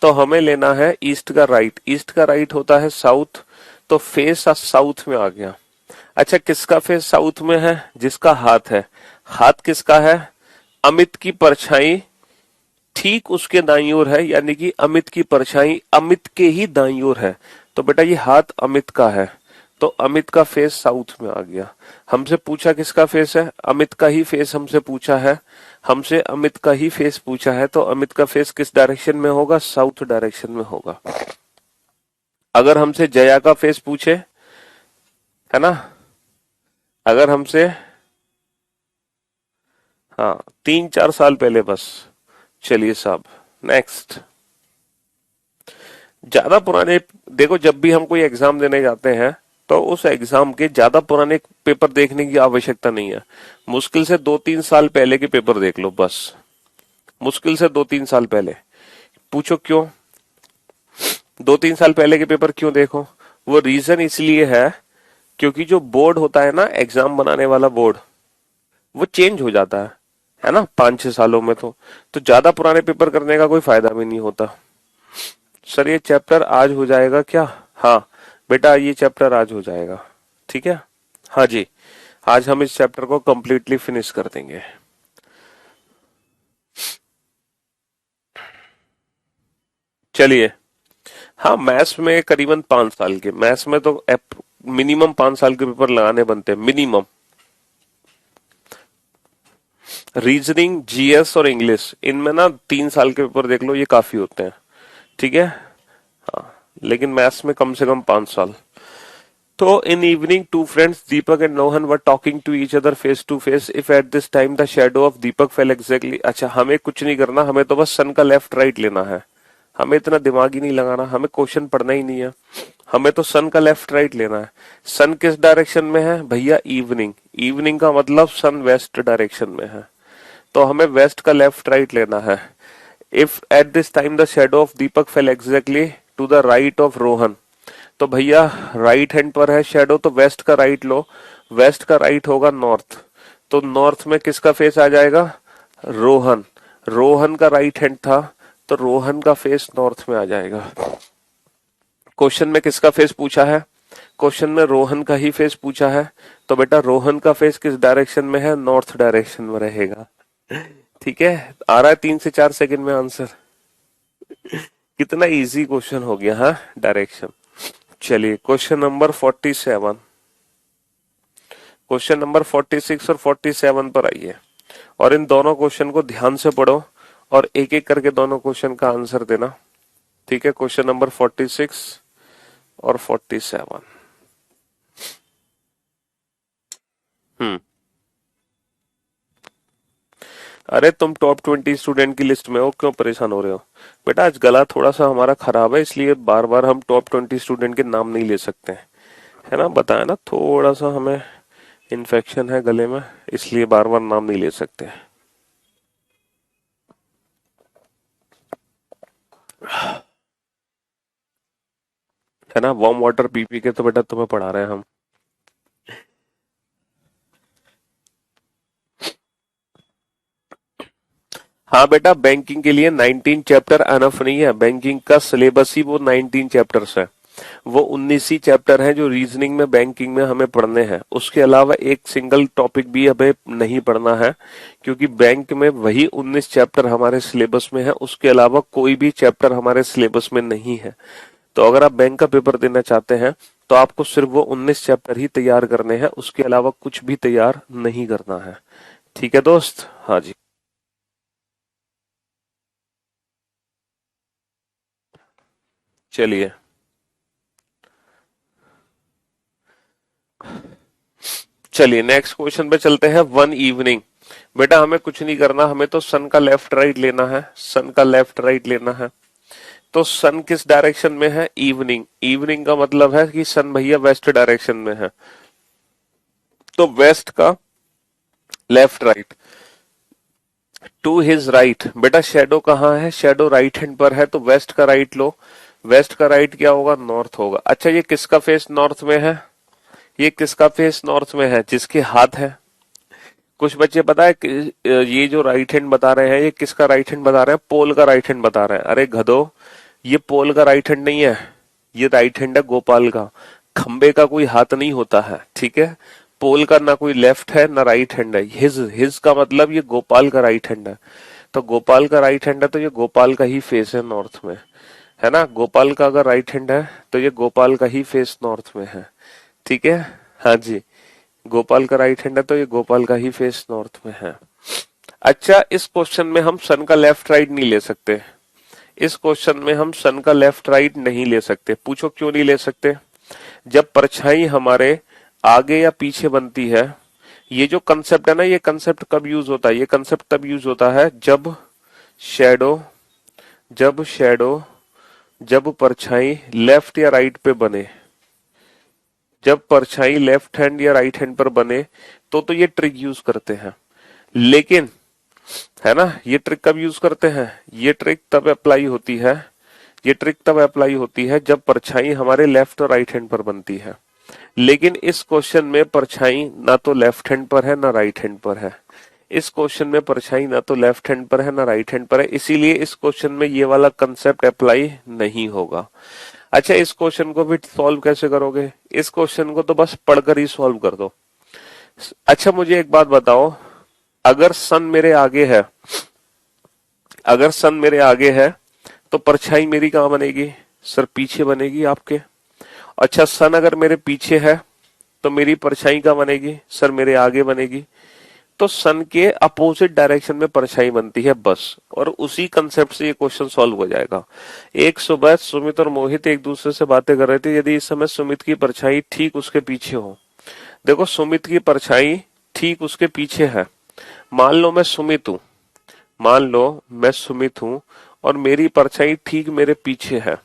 तो हमें लेना है ईस्ट का राइट, ईस्ट का राइट होता है साउथ, तो फेस साउथ में आ गया। अच्छा, किसका फेस साउथ में है? जिसका हाथ है, हाथ किसका है? अमित की परछाई ठीक उसके दाईं ओर है, यानी कि अमित की परछाई अमित के ही दाईं ओर है, तो बेटा ये हाथ अमित का है, तो अमित का फेस साउथ में आ गया। हमसे पूछा किसका फेस है? अमित का ही फेस हमसे पूछा है, हमसे अमित का ही फेस पूछा है, तो अमित का फेस किस डायरेक्शन में होगा? साउथ डायरेक्शन में होगा। अगर हमसे जया का फेस पूछे, है ना, अगर हमसे, हाँ 3-4 साल पहले बस। चलिए साहब नेक्स्ट, ज्यादा पुराने, देखो जब भी हम कोई एग्जाम देने जाते हैं तो उस एग्जाम के ज्यादा पुराने पेपर देखने की आवश्यकता नहीं है, मुश्किल से 2-3 साल पहले के पेपर देख लो बस, मुश्किल से 2-3 साल पहले। पूछो क्यों 2-3 साल पहले के पेपर क्यों देखो? वो रीजन इसलिए है क्योंकि जो बोर्ड होता है ना, एग्जाम बनाने वाला बोर्ड, वो चेंज हो जाता है ना 5-6 सालों में, तो ज्यादा पुराने पेपर करने का कोई फायदा भी नहीं होता। सर ये चैप्टर आज हो जाएगा क्या? हाँ बेटा ये चैप्टर आज हो जाएगा। ठीक है, हाँ जी, आज हम इस चैप्टर को कंप्लीटली फिनिश कर देंगे। चलिए, हाँ मैथ्स में करीबन 5 साल के, मैथ्स में तो मिनिमम 5 साल के पेपर लगाने बनते हैं मिनिमम। रीजनिंग, जीएस और इंग्लिश, इनमें ना 3 साल के पेपर देख लो, ये काफी होते हैं। ठीक है, हाँ, लेकिन मैथ्स में कम से कम 5 साल। तो in evening two friends Deepak and Rohan were talking to each other face to face if at this time the shadow of Deepak fell exactly. अच्छा, हमें कुछ नहीं करना, हमें तो बस सन का लेफ्ट राइट लेना है, हमें इतना दिमाग ही नहीं लगाना, हमें क्वेश्चन पढ़ना ही नहीं है, हमें तो सन का लेफ्ट राइट लेना है। सन किस डायरेक्शन में है भैया? इवनिंग, इवनिंग का मतलब सन वेस्ट डायरेक्शन में है, तो हमें वेस्ट का लेफ्ट राइट लेना है। If at this time the shadow of Deepak fell exactly to the right of Rohan, तो भैया राइट हैंड पर है शेडो, तो वेस्ट का राइट लो, वेस्ट का राइट होगा नॉर्थ, तो नॉर्थ में किसका फेस आ जाएगा? रोहन, रोहन का राइट हैंड था, तो रोहन का फेस नॉर्थ में आ जाएगा। क्वेश्चन में किसका फेस पूछा है? क्वेश्चन में रोहन का ही फेस पूछा है, तो बेटा रोहन का फेस किस डायरेक्शन में है? नॉर्थ डायरेक्शन में रहेगा। ठीक है, आ रहा है 3 से 4 सेकंड में आंसर। कितना इजी क्वेश्चन हो गया, हाँ, डायरेक्शन। चलिए क्वेश्चन नंबर 47, क्वेश्चन नंबर 46 और 47 पर आइए, और इन दोनों क्वेश्चन को ध्यान से पढ़ो और एक एक करके दोनों क्वेश्चन का आंसर देना। ठीक है, क्वेश्चन नंबर 46 और 47। हम्म, अरे तुम टॉप 20 स्टूडेंट की लिस्ट में हो, क्यों परेशान हो रहे हो? बेटा आज गला थोड़ा सा हमारा खराब है, इसलिए बार बार हम टॉप 20 स्टूडेंट के नाम नहीं ले सकते हैं, है ना, बताया ना, थोड़ा सा हमें इन्फेक्शन है गले में, इसलिए बार बार नाम नहीं ले सकते। है ना, वार्म वाटर पी पी के तो बेटा तुम्हें पढ़ा रहे हैं हम। हाँ बेटा, बैंकिंग के लिए 19 चैप्टर अनफ नहीं है, बैंकिंग का सिलेबस ही वो 19 चैप्टर्स है, वो 19 ही चैप्टर हैं जो रीजनिंग में बैंकिंग में हमें पढ़ने हैं। उसके अलावा एक सिंगल टॉपिक भी हमें नहीं पढ़ना है, क्योंकि बैंक में वही 19 चैप्टर हमारे सिलेबस में है, उसके अलावा कोई भी चैप्टर हमारे सिलेबस में नहीं है। तो अगर आप बैंक का पेपर देना चाहते हैं तो आपको सिर्फ वो 19 चैप्टर ही तैयार करने हैं, उसके अलावा कुछ भी तैयार नहीं करना है। ठीक है दोस्त, हाँ जी। चलिए, चलिए नेक्स्ट क्वेश्चन पे चलते हैं। वन इवनिंग, बेटा हमें कुछ नहीं करना, हमें तो सन का लेफ्ट राइट लेना है, सन का लेफ्ट राइट लेना है। तो सन किस डायरेक्शन में है? इवनिंग, इवनिंग का मतलब है कि सन भैया वेस्ट डायरेक्शन में है, तो वेस्ट का left right to his right. बेटा शेडो कहाँ है? शेडो राइट हैंड पर है, तो वेस्ट का राइट लो, वेस्ट का राइट क्या होगा? नॉर्थ होगा। अच्छा ये किसका फेस नॉर्थ में है? ये किसका फेस नॉर्थ में है? जिसके हाथ है। कुछ बच्चे पता है कि ये जो राइट हैंड बता रहे हैं, ये किसका राइट हैंड बता रहे हैं? पोल का राइट हैंड बता रहे हैं। अरे गधो, ये पोल का राइट हैंड नहीं है, ये राइट हैंड है गोपाल का। खंबे का कोई हाथ नहीं होता है, ठीक है। पोल का ना कोई लेफ्ट है ना राइट हैंड है, हिज का मतलब ये गोपाल का राइट हैंड है। तो गोपाल का राइट हैंड है, तो ये गोपाल का ही फेस है नॉर्थ में, है ना। गोपाल का अगर राइट हैंड है तो ये गोपाल का ही फेस नॉर्थ में है, ठीक है, हाँ जी। गोपाल का राइट हैंड है तो ये गोपाल का ही फेस नॉर्थ में है। अच्छा इस क्वेश्चन में हम सन का लेफ्ट राइट नहीं ले सकते, इस क्वेश्चन में हम सन का लेफ्ट राइट नहीं ले सकते। पूछो क्यों नहीं ले सकते? जब परछाई हमारे आगे या पीछे बनती है, ये जो कंसेप्ट है ना, ये कंसेप्ट कब यूज होता है? ये कंसेप्ट तब यूज होता है शेडो जब शेडो जब परछाई लेफ्ट या राइट पे बने, जब परछाई लेफ्ट हैंड या राइट हैंड पर बने तो ये ट्रिक यूज करते हैं। लेकिन है ना, ये ट्रिक कब यूज करते हैं? ये ट्रिक तब अप्लाई होती है, ये ट्रिक तब अप्लाई होती है जब परछाई हमारे लेफ्ट और राइट हैंड पर बनती है। लेकिन इस क्वेश्चन में परछाई ना तो लेफ्ट हैंड पर है ना राइट हैंड पर है, इस क्वेश्चन में परछाई ना तो लेफ्ट हैंड पर है ना राइट हैंड पर है, इसीलिए इस क्वेश्चन में ये वाला कंसेप्ट अप्लाई नहीं होगा। अच्छा, इस क्वेश्चन को भी सॉल्व कैसे करोगे? इस क्वेश्चन को तो बस पढ़कर ही सॉल्व कर दो। अच्छा, मुझे एक बात बताओ, अगर सन मेरे आगे है, अगर सन मेरे आगे है तो परछाई मेरी कहां बनेगी? सर पीछे बनेगी आपके। अच्छा, सन अगर मेरे पीछे है तो मेरी परछाई कहां बनेगी? सर मेरे आगे बनेगी। तो सन के अपोजिट डायरेक्शन में परछाई बनती है बस, और उसी कंसेप्ट से ये क्वेश्चन सॉल्व हो जाएगा। एक सुबह सुमित और मोहित एक दूसरे से बातें कर रहे थे, यदि इस समय सुमित की परछाई ठीक उसके पीछे हो। देखो, सुमित की परछाई ठीक उसके पीछे है। मान लो मैं सुमित हूं, मान लो मैं सुमित हूं और मेरी परछाई ठीक मेरे पीछे है।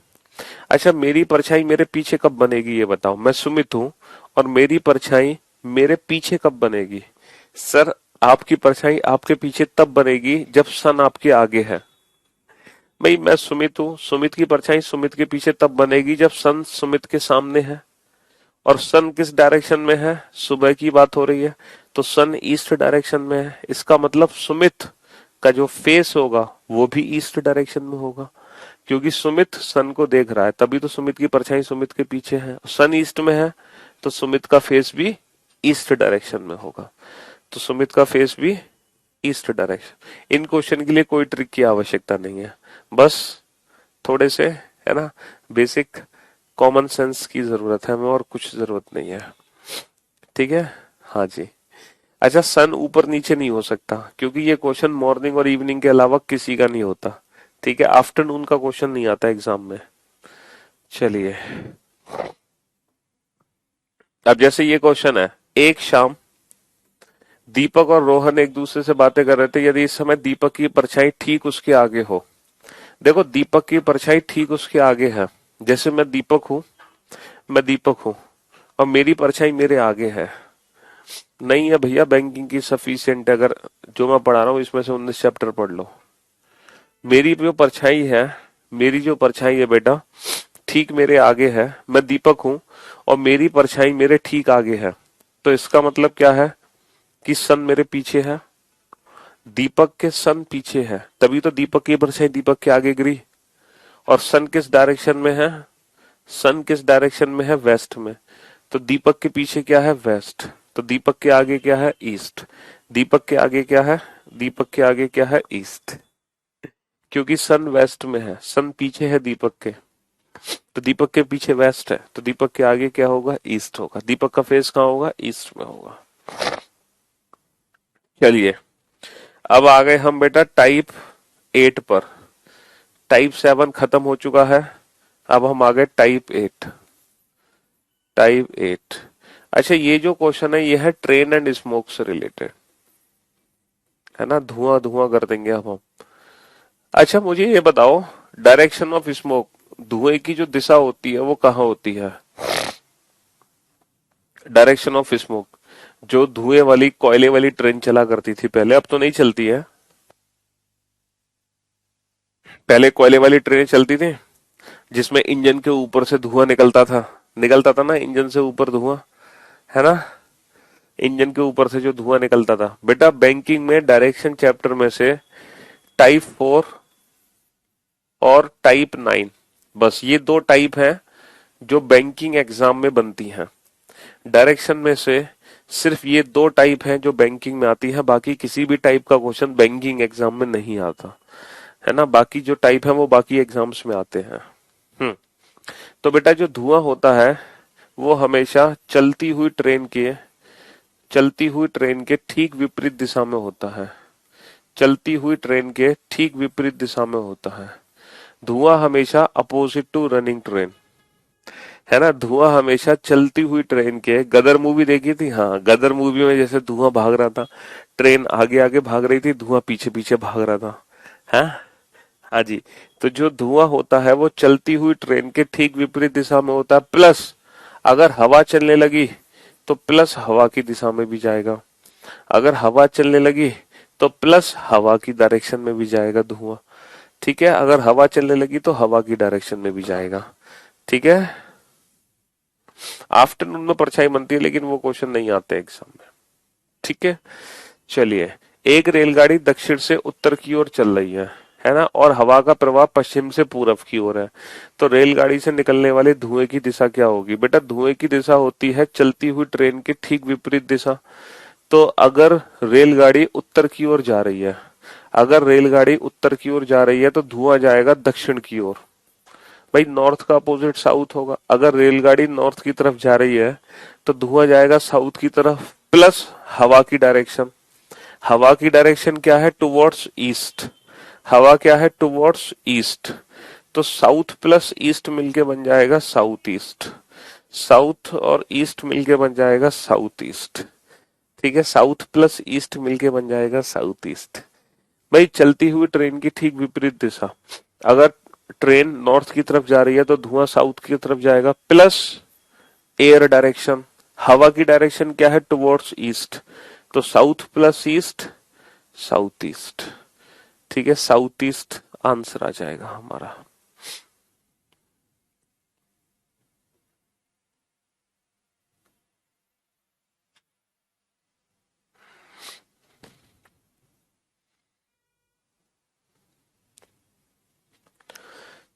अच्छा, मेरी परछाई मेरे पीछे कब बनेगी ये बताओ? मैं सुमित हूं और मेरी परछाई मेरे पीछे कब बनेगी? सर आपकी परछाई आपके पीछे तब बनेगी जब सन आपके आगे है। भाई मैं सुमित हूं, सुमित की परछाई सुमित के पीछे तब बनेगी जब सन सुमित के सामने है। और सन किस डायरेक्शन में है? सुबह की बात हो रही है, तो सन ईस्ट डायरेक्शन में है। इसका मतलब सुमित का जो फेस होगा वो भी ईस्ट डायरेक्शन में होगा, क्योंकि सुमित सन को देख रहा है, तभी तो सुमित की परछाई सुमित के पीछे है। सन ईस्ट में है तो सुमित का फेस भी ईस्ट डायरेक्शन में होगा, तो सुमित का फेस भी ईस्ट डायरेक्शन। इन क्वेश्चन के लिए कोई ट्रिक की आवश्यकता नहीं है, बस थोड़े से, है ना, बेसिक कॉमन सेंस की जरूरत है हमें, और कुछ जरूरत नहीं है। ठीक है, हाँ जी। अच्छा, सन ऊपर नीचे नहीं हो सकता, क्योंकि ये क्वेश्चन मॉर्निंग और इवनिंग के अलावा किसी का नहीं होता। ठीक है, आफ्टरनून का क्वेश्चन नहीं आता एग्जाम में। चलिए, अब जैसे ये क्वेश्चन है, एक शाम दीपक और रोहन एक दूसरे से बातें कर रहे थे, यदि इस समय दीपक की परछाई ठीक उसके आगे हो। देखो, दीपक की परछाई ठीक उसके आगे है, जैसे मैं दीपक हूं, मैं दीपक हूं और मेरी परछाई मेरे आगे है। नहीं है भैया बैंकिंग की सफिशिएंट, अगर जो मैं पढ़ा रहा हूं इसमें से 19 चैप्टर पढ़ लो। मेरी जो परछाई है, मेरी जो परछाई है बेटा, ठीक मेरे आगे है, मैं दीपक हूं और मेरी परछाई मेरे ठीक आगे है। तो इसका मतलब क्या है कि सन मेरे पीछे है, दीपक के सन पीछे है, तभी तो दीपक की परछाई दीपक के आगे गिरी। और सन किस डायरेक्शन में है? सन किस डायरेक्शन में है? वेस्ट में। तो दीपक के पीछे क्या है? वेस्ट। तो दीपक के आगे क्या है? ईस्ट। दीपक के आगे क्या है? दीपक के आगे क्या है? ईस्ट। क्योंकि सन वेस्ट में है, सन पीछे है दीपक के, तो दीपक के पीछे वेस्ट है, तो दीपक के आगे क्या होगा? ईस्ट होगा। दीपक का फेस कहाँ होगा? ईस्ट में होगा। चलिए, अब आ गए हम बेटा टाइप 8 पर। टाइप 7 खत्म हो चुका है, अब हम आ गए टाइप 8। टाइप 8। अच्छा, ये जो क्वेश्चन है ये है ट्रेन एंड स्मोक से रिलेटेड, है ना, धुआं धुआं कर देंगे अब हम। अच्छा, मुझे ये बताओ, डायरेक्शन ऑफ स्मोक, धुएं की जो दिशा होती है वो कहाँ होती है? डायरेक्शन ऑफ स्मोक, जो धुएं वाली कोयले वाली ट्रेन चला करती थी पहले, अब तो नहीं चलती है। पहले कोयले वाली ट्रेन चलती थी जिसमें इंजन के ऊपर से धुआं निकलता था ना, इंजन से ऊपर धुआं, है ना, इंजन के ऊपर से जो धुआं निकलता था। बेटा बैंकिंग में डायरेक्शन चैप्टर में से टाइप 4 और टाइप 9, बस ये दो टाइप हैं जो बैंकिंग एग्जाम में बनती हैं। डायरेक्शन में से सिर्फ ये दो टाइप हैं जो बैंकिंग में आती है, बाकी किसी भी टाइप का क्वेश्चन बैंकिंग एग्जाम में नहीं आता, है ना। बाकी जो टाइप है वो बाकी एग्जाम्स में आते हैं। तो बेटा जो धुआं होता है वो हमेशा चलती हुई ट्रेन के ठीक विपरीत दिशा में होता है। चलती हुई ट्रेन के ठीक विपरीत दिशा में होता है। धुआं हमेशा अपोजिट टू रनिंग ट्रेन, है ना। धुआं हमेशा चलती हुई ट्रेन के, गदर मूवी देखी थी? हाँ, गदर मूवी में जैसे धुआं भाग रहा था, ट्रेन आगे आगे भाग रही थी, धुआं पीछे पीछे भाग रहा था, है। हाँ जी, तो जो धुआं होता है वो चलती हुई ट्रेन के ठीक विपरीत दिशा में होता है, प्लस अगर हवा चलने लगी तो प्लस हवा की दिशा में भी जाएगा, अगर हवा चलने लगी तो प्लस हवा की डायरेक्शन में भी जाएगा धुआं। ठीक है, अगर हवा चलने लगी तो हवा की डायरेक्शन में भी जाएगा। ठीक है, आफ्टरनून में परछाई बनती है लेकिन वो क्वेश्चन नहीं आते एग्जाम में। ठीक है, चलिए, एक रेलगाड़ी दक्षिण से उत्तर की ओर चल रही है, है ना, और हवा का प्रवाह पश्चिम से पूरब की ओर है। तो रेलगाड़ी से निकलने वाले धुएं की दिशा क्या होगी बेटा? धुएं की दिशा होती है चलती हुई ट्रेन के ठीक विपरीत दिशा। तो अगर रेलगाड़ी उत्तर की ओर जा रही है, अगर रेलगाड़ी उत्तर की ओर जा रही है तो धुआं जाएगा दक्षिण की ओर। भाई नॉर्थ का अपोजिट साउथ होगा। अगर रेलगाड़ी नॉर्थ की तरफ जा रही है तो धुआं जाएगा साउथ की तरफ, प्लस हवा की डायरेक्शन। हवा की डायरेक्शन क्या है? Towards east. हवा क्या है? Towards east. तो साउथ प्लस ईस्ट मिलके बन जाएगा साउथ ईस्ट। साउथ और ईस्ट मिलके बन जाएगा साउथ ईस्ट। ठीक है, साउथ प्लस ईस्ट मिलके बन जाएगा साउथ ईस्ट। भाई चलती हुई ट्रेन की ठीक विपरीत दिशा, अगर ट्रेन नॉर्थ की तरफ जा रही है तो धुआं साउथ की तरफ जाएगा, प्लस एयर डायरेक्शन। हवा की डायरेक्शन क्या है? Towards east. तो south plus east south east. ठीक है, साउथ ईस्ट आंसर आ जाएगा हमारा।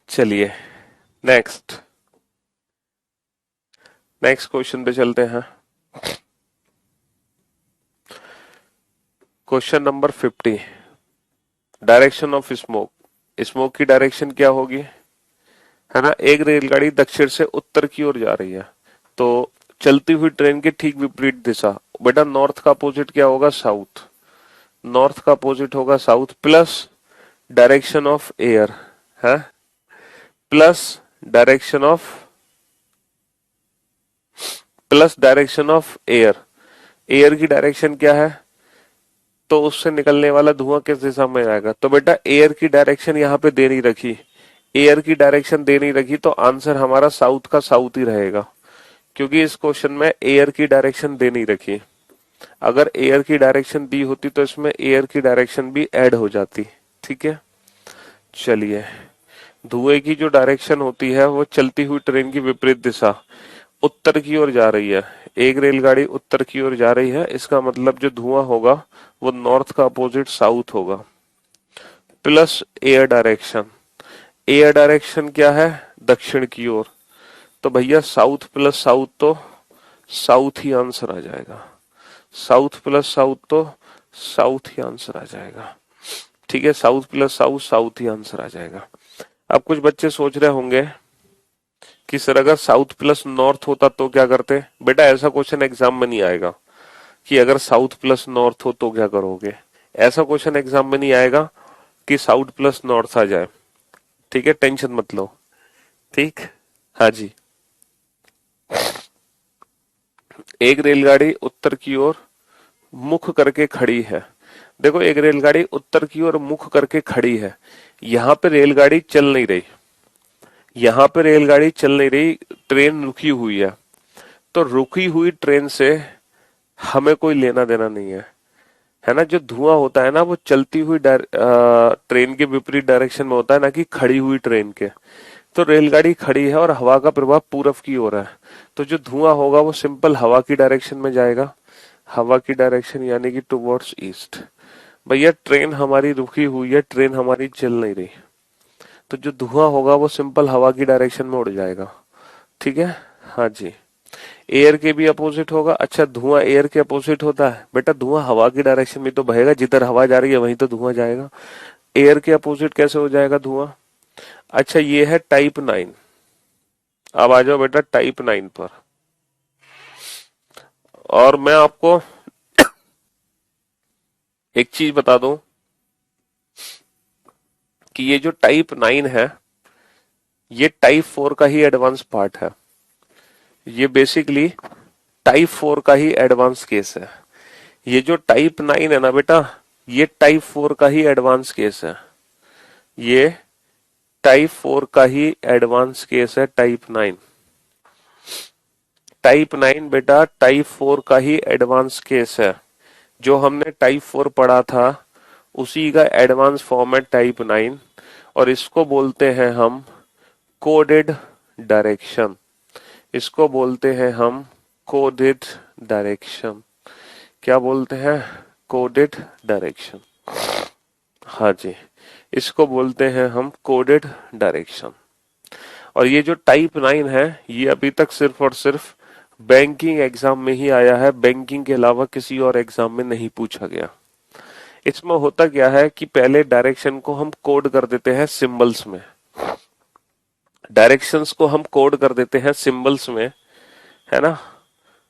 चलिए नेक्स्ट, नेक्स्ट क्वेश्चन पे चलते हैं। Question number 50, direction of smoke. Smoke की डायरेक्शन क्या होगी? है ना, एक रेलगाड़ी दक्षिण से उत्तर की ओर जा रही है, तो चलती हुई ट्रेन की ठीक विपरीत दिशा, बेटा नॉर्थ का अपोजिट क्या होगा? साउथ। नॉर्थ का अपोजिट होगा south, plus direction of air है, plus direction of, plus direction of air. Air की डायरेक्शन क्या है? तो उससे निकलने वाला धुआं किस दिशा में आएगा? तो बेटा एयर की डायरेक्शन यहाँ पे दे नहीं रखी, एयर की डायरेक्शन दे नहीं रखी, तो आंसर हमारा साउथ का साउथ ही रहेगा, क्योंकि इस क्वेश्चन में एयर की डायरेक्शन दे नहीं रखी। अगर एयर की डायरेक्शन दी होती तो इसमें एयर की डायरेक्शन भी ऐड हो जाती। ठीक है, चलिए, धुएं की जो डायरेक्शन होती है वो चलती हुई ट्रेन की विपरीत दिशा, उत्तर की ओर जा रही है। एक रेलगाड़ी उत्तर की ओर जा रही है, इसका मतलब जो धुआं होगा वो नॉर्थ का अपोजिट साउथ होगा, plus air direction. Air direction क्या है? दक्षिण की ओर। तो भैया साउथ प्लस साउथ तो साउथ ही आंसर आ जाएगा। साउथ प्लस साउथ तो साउथ ही आंसर आ जाएगा। ठीक है, साउथ प्लस साउथ साउथ ही आंसर आ जाएगा। अब कुछ बच्चे सोच रहे होंगे कि सर अगर साउथ प्लस नॉर्थ होता तो क्या करते? बेटा ऐसा क्वेश्चन एग्जाम में नहीं आएगा कि अगर साउथ प्लस नॉर्थ हो तो क्या करोगे। ऐसा क्वेश्चन एग्जाम में नहीं आएगा कि साउथ प्लस नॉर्थ आ जाए। ठीक है, टेंशन मत लो। ठीक, हाँ जी। एक रेलगाड़ी उत्तर की ओर मुख करके खड़ी है। देखो एक रेलगाड़ी उत्तर की ओर मुख करके खड़ी है, यहाँ पे रेलगाड़ी चल नहीं रही, यहाँ पे रेलगाड़ी चल नहीं रही, ट्रेन रुकी हुई है। तो रुकी हुई ट्रेन से हमें कोई लेना देना नहीं है ना। जो धुआं होता है ना वो चलती हुई ट्रेन के विपरीत डायरेक्शन में होता है, ना कि खड़ी हुई ट्रेन के। तो रेलगाड़ी खड़ी है और हवा का प्रभाव पूरब की ओर है, तो जो धुआं होगा वो सिंपल हवा की डायरेक्शन में जाएगा। हवा की डायरेक्शन यानी कि टुवर्ड्स ईस्ट। भैया ट्रेन हमारी रुकी हुई है, ट्रेन हमारी चल नहीं रही, तो जो धुआं होगा वो सिंपल हवा की डायरेक्शन में उड़ जाएगा। ठीक है, हाँ जी। एयर के भी अपोजिट होगा। अच्छा, धुआं एयर के अपोजिट होता है? बेटा धुआं हवा की डायरेक्शन में तो बहेगा, जिधर हवा जा रही है वहीं तो धुआं जाएगा। एयर के अपोजिट कैसे हो जाएगा धुआं? अच्छा, ये है टाइप 9। अब आ जाओ बेटा टाइप 9 पर। और मैं आपको एक चीज बता दूं कि ये जो टाइप 9 है ये टाइप 4 का ही एडवांस पार्ट है। ये बेसिकली टाइप 4 का ही एडवांस केस है। ये जो टाइप 9 है ना बेटा, ये टाइप 4 का ही एडवांस केस है। ये टाइप 4 का ही एडवांस केस है, टाइप 9। टाइप 9 बेटा टाइप 4 का ही एडवांस केस है। जो हमने टाइप 4 पढ़ा था उसी का एडवांस फॉर्म है टाइप 9, और इसको बोलते हैं हम कोडेड डायरेक्शन। इसको बोलते हैं हम कोडेड डायरेक्शन। क्या बोलते हैं? Coded direction. हाँ जी। इसको बोलते हैं हम कोडेड डायरेक्शन। और ये जो टाइप 9 है ये अभी तक सिर्फ और सिर्फ बैंकिंग एग्जाम में ही आया है, बैंकिंग के अलावा किसी और एग्जाम में नहीं पूछा गया। इसमें होता क्या है कि पहले डायरेक्शन को हम कोड कर देते हैं सिंबल्स में, डायरेक्शंस को हम कोड कर देते हैं सिंबल्स में, है ना।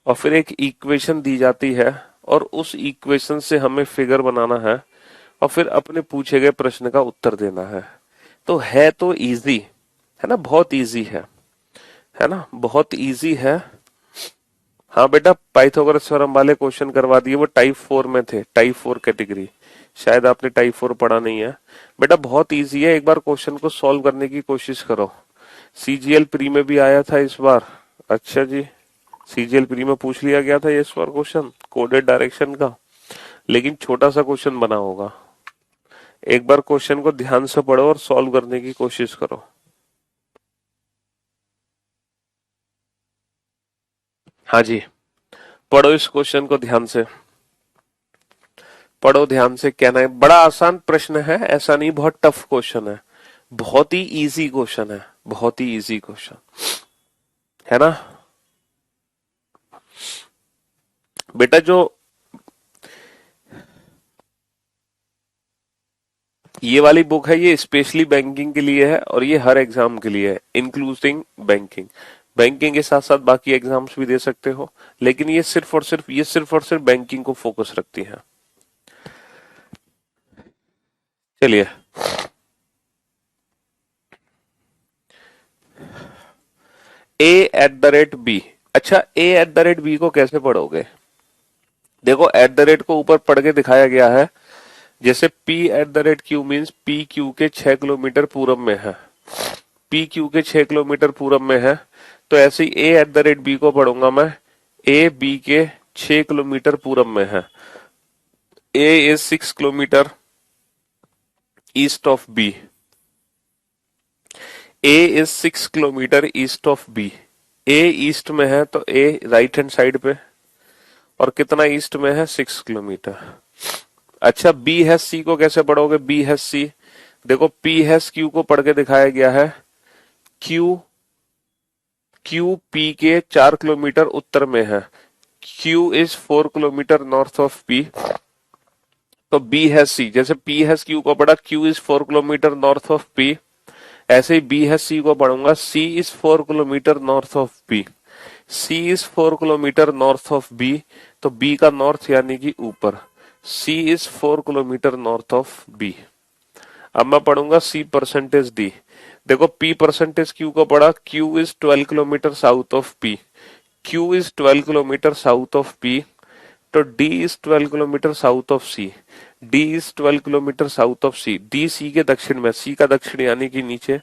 और फिर एक इक्वेशन दी जाती है और उस इक्वेशन से हमें फिगर बनाना है और फिर अपने पूछे गए प्रश्न का उत्तर देना है। तो इजी है ना, बहुत इजी है ना, बहुत इजी है। हाँ बेटा, पाइथागोरस थ्योरम वाले क्वेश्चन करवा दिए, वो टाइप 4 में थे, टाइप 4 कैटेगरी। शायद आपने टाइप 4 पढ़ा नहीं है बेटा, बहुत इजी है, एक बार क्वेश्चन को सॉल्व करने की कोशिश करो। सीजीएल प्री में भी आया था इस बार। अच्छा जी, सीजीएल प्री में पूछ लिया गया था ये इस बार क्वेश्चन कोडेड डायरेक्शन का, लेकिन छोटा सा क्वेश्चन बना होगा। एक बार क्वेश्चन को ध्यान से पढ़ो और सॉल्व करने की कोशिश करो। हाँ जी, पढ़ो इस क्वेश्चन को ध्यान से, पढ़ो ध्यान से। कहना है बड़ा आसान प्रश्न है, ऐसा नहीं बहुत टफ क्वेश्चन है, बहुत ही इजी क्वेश्चन है, बहुत ही इजी क्वेश्चन है ना बेटा। जो ये वाली बुक है ये स्पेशली बैंकिंग के लिए है और ये हर एग्जाम के लिए है, इंक्लूडिंग बैंकिंग। बैंकिंग के साथ साथ बाकी एग्जाम्स भी दे सकते हो, लेकिन ये सिर्फ और सिर्फ बैंकिंग को फोकस रखती है। चलिए, a@b। अच्छा, a@b को कैसे पढ़ोगे? देखो, एट द रेट को ऊपर पढ़ के दिखाया गया है, जैसे p@q मीन्स p q के 6 किलोमीटर पूरब में है, p q के 6 किलोमीटर पूरब में है, तो ऐसे ही a@b को पढ़ूंगा मैं, a b के 6 किलोमीटर पूरब में है। a is 6 kilometre east of b, a is 6 kilometre east of b। a east में है तो a राइट हैंड साइड पे, और कितना ईस्ट में है? 6 किलोमीटर। अच्छा, बी हैश सी को कैसे पढ़ोगे? बी हैश सी, देखो पी हैश क्यू को पढ़ के दिखाया गया है, क्यू पी के 4 किलोमीटर उत्तर में है, Q is 4 kilometre north of P, तो बी हैश सी, जैसे पी हैश क्यू को पढ़ा, Q is 4 kilometre north of P, ऐसे ही बी हैश सी को पढ़ूंगा, C is 4 kilometre north of B, C is 4 kilometre north of B, तो B का नॉर्थ यानी कि ऊपर, C is 4 kilometre north of B. अब मैं पढ़ूंगा सी परसेंटेज डी, देखो पी परसेंटेज क्यू को पढ़ा, Q is 12 kilometre south of P, Q is 12 kilometre south of P, तो D is 12 kilometre south of C, D is 12 kilometre south of C, D C के दक्षिण में, सी का दक्षिण यानी कि नीचे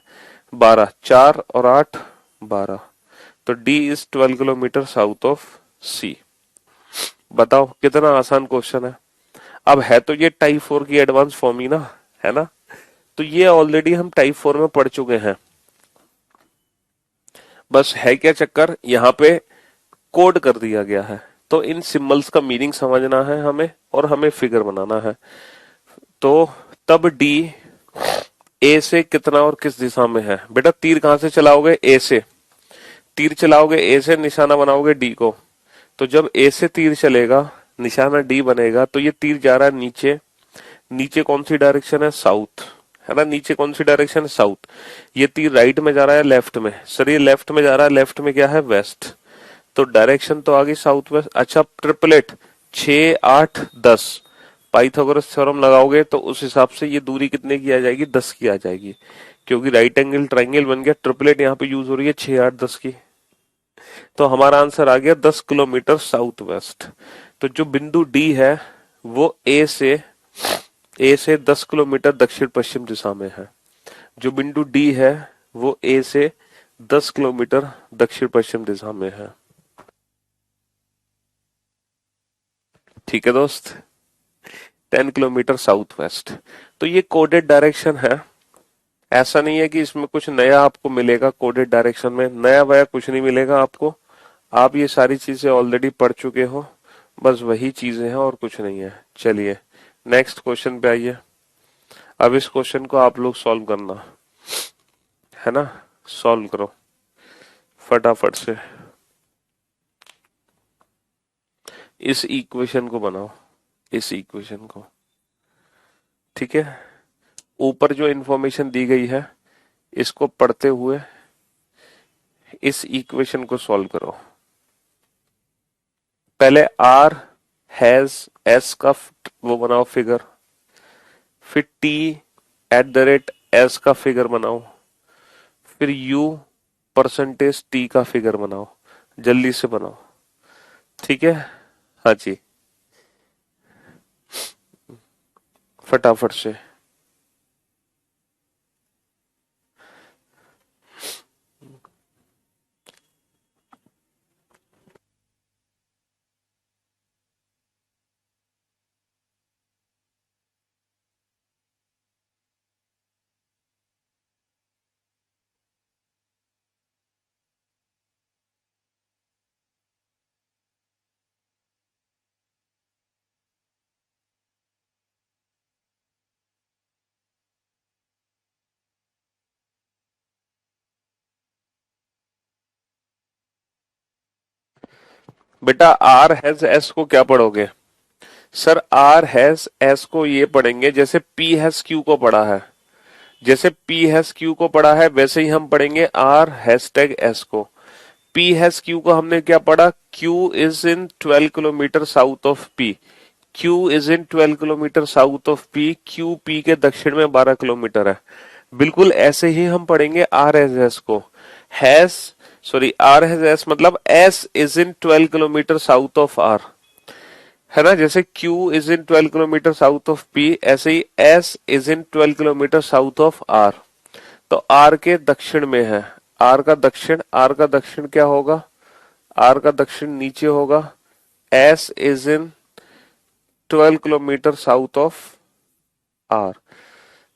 12, 4 और 8 12, तो D is 12 kilometre south of C. बताओ कितना आसान क्वेश्चन है। अब है तो ये टाइप 4 की एडवांस फॉर्म ही ना, है ना, तो ये ऑलरेडी हम टाइप 4 में पढ़ चुके हैं। बस है क्या चक्कर, यहाँ पे कोड कर दिया गया है, तो इन सिंबल्स का मीनिंग समझना है हमें और हमें फिगर बनाना है। तो तब डी ए से कितना और किस दिशा में है? बेटा तीर कहां से चलाओगे? ए से तीर चलाओगे, ए से निशाना बनाओगे डी को, तो जब ए से तीर चलेगा निशाना डी बनेगा, तो ये तीर जा रहा है नीचे, नीचे कौन सी डायरेक्शन है? साउथ, है ना, नीचे कौन सी डायरेक्शन है? साउथ। ये तीर राइट में जा रहा है लेफ्ट में? सर ये लेफ्ट में जा रहा है, लेफ्ट में क्या है? वेस्ट, तो डायरेक्शन तो आ गई साउथ वेस्ट। अच्छा, ट्रिपलेट 6 8 10, पाइथागोरस थ्योरम लगाओगे तो उस हिसाब से ये दूरी कितने की आ जाएगी? 10 की आ जाएगी, क्योंकि राइट एंगल ट्राइंगल बन गया, ट्रिपलेट यहाँ पे यूज हो रही है 6 8 10 की, तो हमारा आंसर आ गया 10 किलोमीटर साउथ वेस्ट। तो जो बिंदु डी है वो ए से 10 किलोमीटर दक्षिण पश्चिम दिशा में है, जो बिंदु डी है वो ए से 10 किलोमीटर दक्षिण पश्चिम दिशा में है। ठीक है दोस्त, 10 किलोमीटर साउथ वेस्ट। तो ये कोडेड डायरेक्शन है, ऐसा नहीं है कि इसमें कुछ नया आपको मिलेगा। कोडेड डायरेक्शन में नया वया कुछ नहीं मिलेगा आपको, आप ये सारी चीजें ऑलरेडी पढ़ चुके हो, बस वही चीजें हैं और कुछ नहीं है। चलिए नेक्स्ट क्वेश्चन पे आइए। अब इस क्वेश्चन को आप लोग सॉल्व करना है ना, सॉल्व करो फटाफट से। इस इक्वेशन को बनाओ, इस इक्वेशन को, ठीक है। ऊपर जो इंफॉर्मेशन दी गई है इसको पढ़ते हुए इस इक्वेशन को सॉल्व करो। पहले आर हैज एस का वो बनाओ फिगर, फिर T eight the rate S का फिगर बनाओ, फिर यू परसेंटेज टी का फिगर बनाओ। जल्दी से बनाओ, ठीक है। हाँ जी, फटाफट से। बेटा आर हैज एस को क्या पढ़ोगे सर? आर हैज एस को ये पढ़ेंगे जैसे पी हैज क्यू को पढ़ा है। जैसे पी हैज क्यू को पढ़ा है वैसे ही हम पढ़ेंगे आर हैशटैग एस को। पी हैज क्यू को हमने क्या पढ़ा? Q is in 12 kilometre south of P. Q is in 12 kilometre south of P. Q P के दक्षिण में 12 किलोमीटर है। बिल्कुल ऐसे ही हम पढ़ेंगे आर एस एस को। Hash sorry R hash S मतलब S is in 12 kilometre south of R, है ना। जैसे Q is in 12 kilometre south of P, ऐसे ही S is in 12 kilometre south of R। तो R के दक्षिण में है। R का दक्षिण, R का दक्षिण क्या होगा? R का दक्षिण नीचे होगा। S is in 12 kilometre south of R।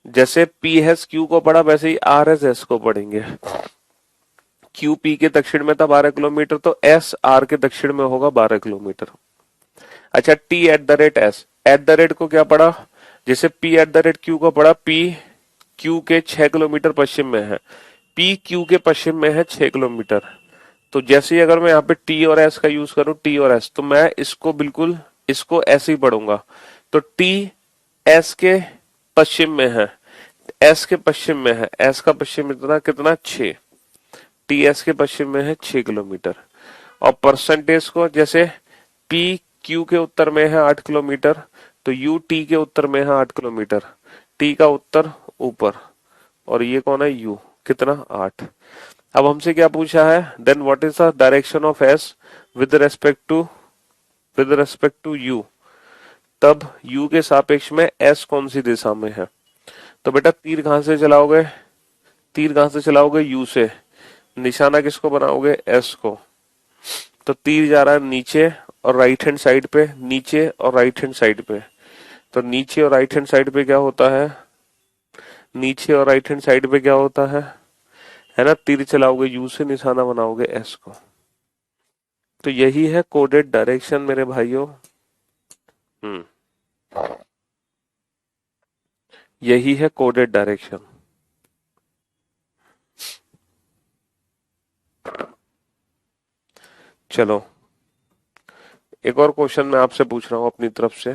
जैसे P हैज Q को पढ़ा वैसे ही R हैज S को पढ़ेंगे। Q P के दक्षिण में था 12 किलोमीटर, तो S R के दक्षिण में होगा 12 किलोमीटर। अच्छा, T eight the rate S, eight the rate को क्या पढ़ा? जैसे P eight the rate Q को पढ़ा। पी क्यू के 6 किलोमीटर पश्चिम में है। पी क्यू के पश्चिम में है 6 किलोमीटर। तो जैसे ही अगर मैं यहाँ पे टी और एस का यूज करूं, टी और एस, तो मैं इसको बिल्कुल इसको ऐसे ही पढ़ूंगा। तो टी एस के पश्चिम में है, एस के पश्चिम में है। एस का पश्चिम इतना कितना? 6। टी एस के पश्चिम में है 6 किलोमीटर। और परसेंटेज को जैसे पी क्यू के उत्तर में है 8 किलोमीटर, तो यू टी के उत्तर में है 8 किलोमीटर। टी का उत्तर ऊपर, और ये कौन है? यू। कितना? 8। अब हमसे क्या पूछा है? Then what is the direction of S with respect to U. तब यू के सापेक्ष में एस कौन सी दिशा में है? तो बेटा तीर कहां से चलाओगे? तीर कहां से चलाओगे? यू से। निशाना किसको बनाओगे? एस को। तो तीर जा रहा है नीचे और राइट हैंड साइड पे, नीचे और राइट हैंड साइड पे। तो नीचे और राइट हैंड साइड पे क्या होता है? नीचे और राइट हैंड साइड पे क्या होता है ना? तीर चलाओगे यू से, निशाना बनाओगे एस को। तो यही है कोडेड डायरेक्शन मेरे भाइयों। हम्म, यही है कोडेड डायरेक्शन। चलो एक और क्वेश्चन मैं आपसे पूछ रहा हूं अपनी तरफ से।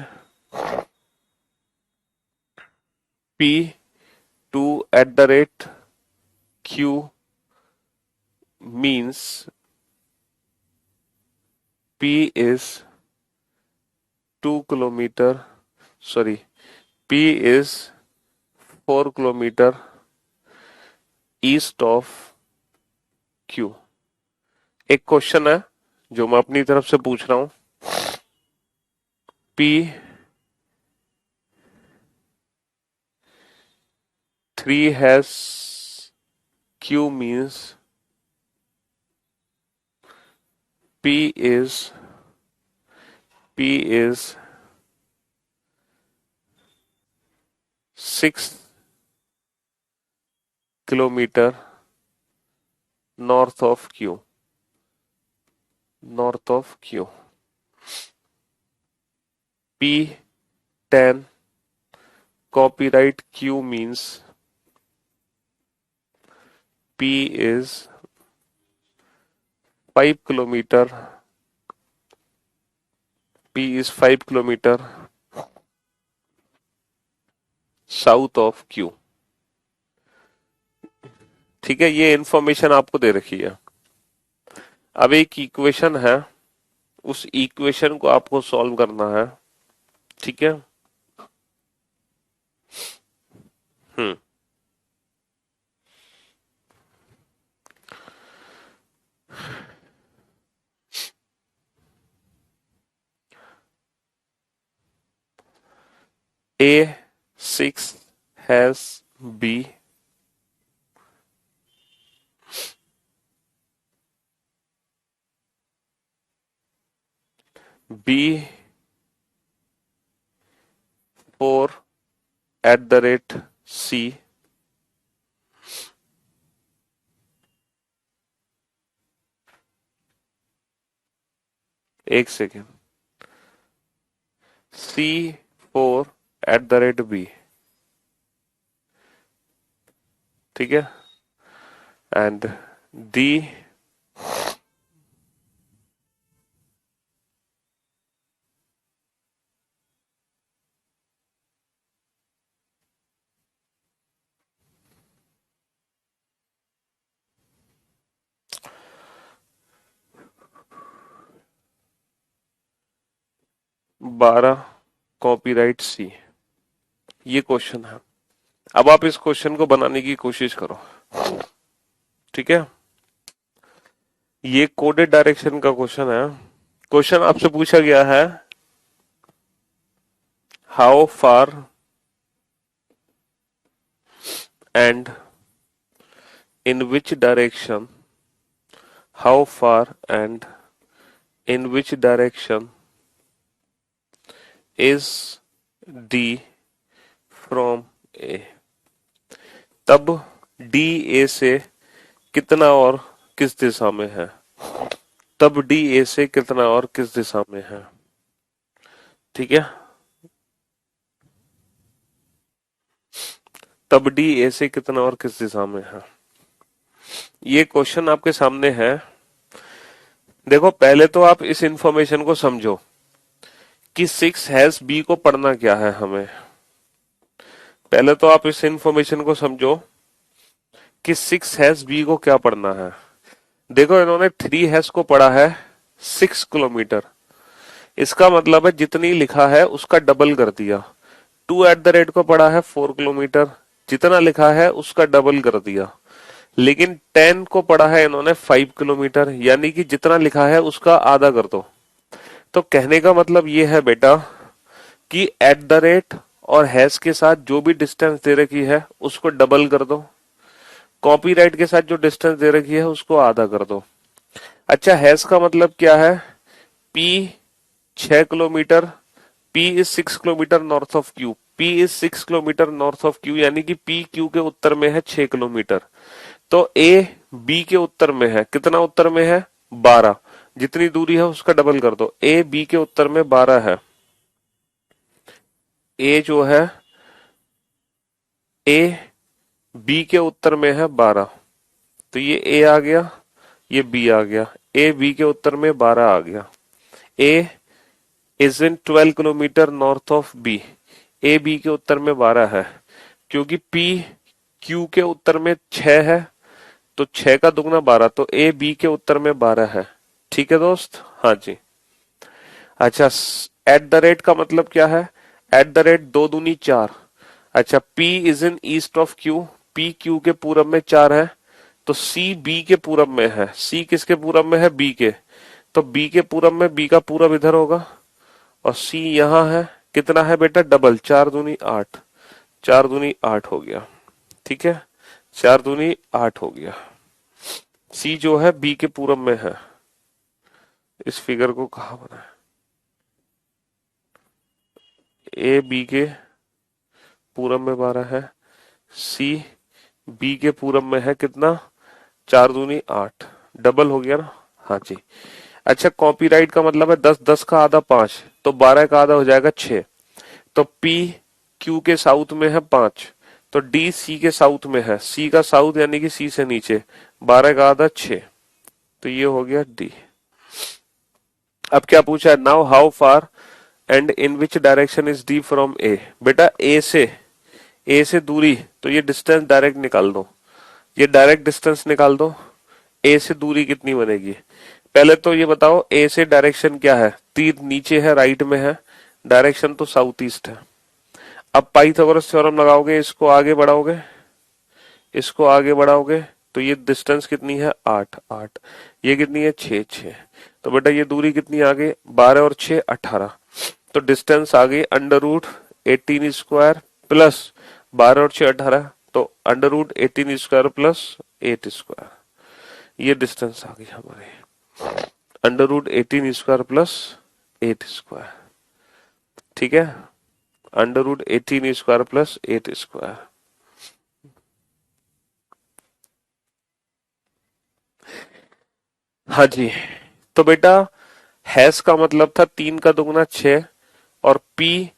P to at the rate Q means P is 2 kilometre, sorry, P is 4 kilometre east of Q। एक क्वेश्चन है जो मैं अपनी तरफ से पूछ रहा हूं। P 3 has Q means P is 6 kilometre north of Q। North of Q। P 10 copyright Q means P is 5 kilometer. P is 5 kilometer south of Q। ठीक है, ये इंफॉर्मेशन आपको दे रखी है। अब एक इक्वेशन है, उस इक्वेशन को आपको सॉल्व करना है। ठीक है। हम्म। A6 has B, B4 at the rate C, एक second, C4 at the rate B। ठीक है। And D 12 copyright C। ये क्वेश्चन है। अब आप इस क्वेश्चन को बनाने की कोशिश करो। ठीक है, ये कोडेड डायरेक्शन का क्वेश्चन है। क्वेश्चन आपसे पूछा गया है, how far and in which direction, how far and in which direction is D from A। तब D A से कितना और किस दिशा में है। तब D A से कितना और किस दिशा में है। ठीक है, तब D A से कितना और किस दिशा में है। ये क्वेश्चन आपके सामने है। देखो, पहले तो आप इस इंफॉर्मेशन को समझो कि 6 हैज B को पढ़ना क्या है हमें। पहले तो आप इस इंफॉर्मेशन को समझो कि 6 हैज B को क्या पढ़ना है। देखो, इन्होंने 3 हैज को पढ़ा है 6 किलोमीटर। इसका मतलब है जितनी लिखा है उसका डबल कर दिया। 2 एट द रेट को पढ़ा है 4 किलोमीटर, जितना लिखा है उसका डबल कर दिया। लेकिन 10 को पढ़ा है इन्होंने 5 किलोमीटर, यानी कि जितना लिखा है उसका आधा कर दो। तो कहने का मतलब ये है बेटा कि एट द रेट और हैज के साथ जो भी डिस्टेंस दे रखी है उसको डबल कर दो। कॉपीराइट के साथ जो डिस्टेंस दे रखी है उसको आधा कर दो। अच्छा, हैज का मतलब क्या है। P 6 kilometre, P is 6 kilometre north of Q। P is 6 kilometre north of Q, यानी कि P Q के उत्तर में है 6 किलोमीटर। तो A B के उत्तर में है, कितना उत्तर में है 12। जितनी दूरी है उसका डबल कर दो। A B के उत्तर में 12 है। A जो है A B के उत्तर में है 12, तो ये A आ गया, ये B आ गया। A B के उत्तर में 12 आ गया। A is in 12 kilometre north of B। A B के उत्तर में 12 है, क्योंकि P Q के उत्तर में 6 है, तो 6 का दुगना 12, तो A B के उत्तर में 12 है। ठीक है दोस्त, हाँ जी। अच्छा, एट द रेट का मतलब क्या है। एट द रेट 2 दूनी 4। अच्छा, P is in east of Q। P Q के पूरब में 4 है, तो C B के पूरब में है। C किसके पूरब में है, B के। तो B के पूरब में B का पूरब इधर होगा, और C यहां है। कितना है बेटा, डबल। 4 दूनी 8, 4 दूनी 8 हो गया। ठीक है, 4 दूनी 8 हो गया। C जो है B के पूरब में है। इस फिगर को कहा बना है, A B के पूरब में 12 है, C B के पूरब में है कितना, 4 दूनी 8, डबल हो गया ना। हाँ जी। अच्छा, कॉपीराइट का मतलब है 10, 10 का आधा 5, तो 12 का आधा हो जाएगा 6। तो P क्यू के साउथ में है 5, तो डी सी के साउथ में है, सी का साउथ यानी कि सी से नीचे, 12 का आधा 6, तो ये हो गया डी। अब क्या पूछा है, now how far and in which direction is D from A. बेटा ए से दूरी, तो ये डिस्टेंस डायरेक्ट निकाल दो, ये डायरेक्ट डिस्टेंस निकाल दो, ए से दूरी कितनी बनेगी। पहले तो ये बताओ ए से डायरेक्शन क्या है, तीर नीचे है, राइट में है, डायरेक्शन तो साउथ ईस्ट है। अब पाइथागोरस थ्योरम लगाओगे, इसको आगे बढ़ाओगे, इसको आगे बढ़ाओगे, तो ये डिस्टेंस कितनी है 8 8, ये कितनी है 6 6, तो बेटा ये दूरी कितनी आ गई 12 और 6 18, तो डिस्टेंस आ गई अंडर रूट 18 स्क्वायर प्लस 12 और 6 18, तो under root 18 square plus 8 square, ये डिस्टेंस आ गई हमारे under root 18 square plus 8 square. ठीक है, under root 18 square plus 8 square. हाँ जी, तो बेटा हैश का मतलब था 3 का दुगना 6, और पी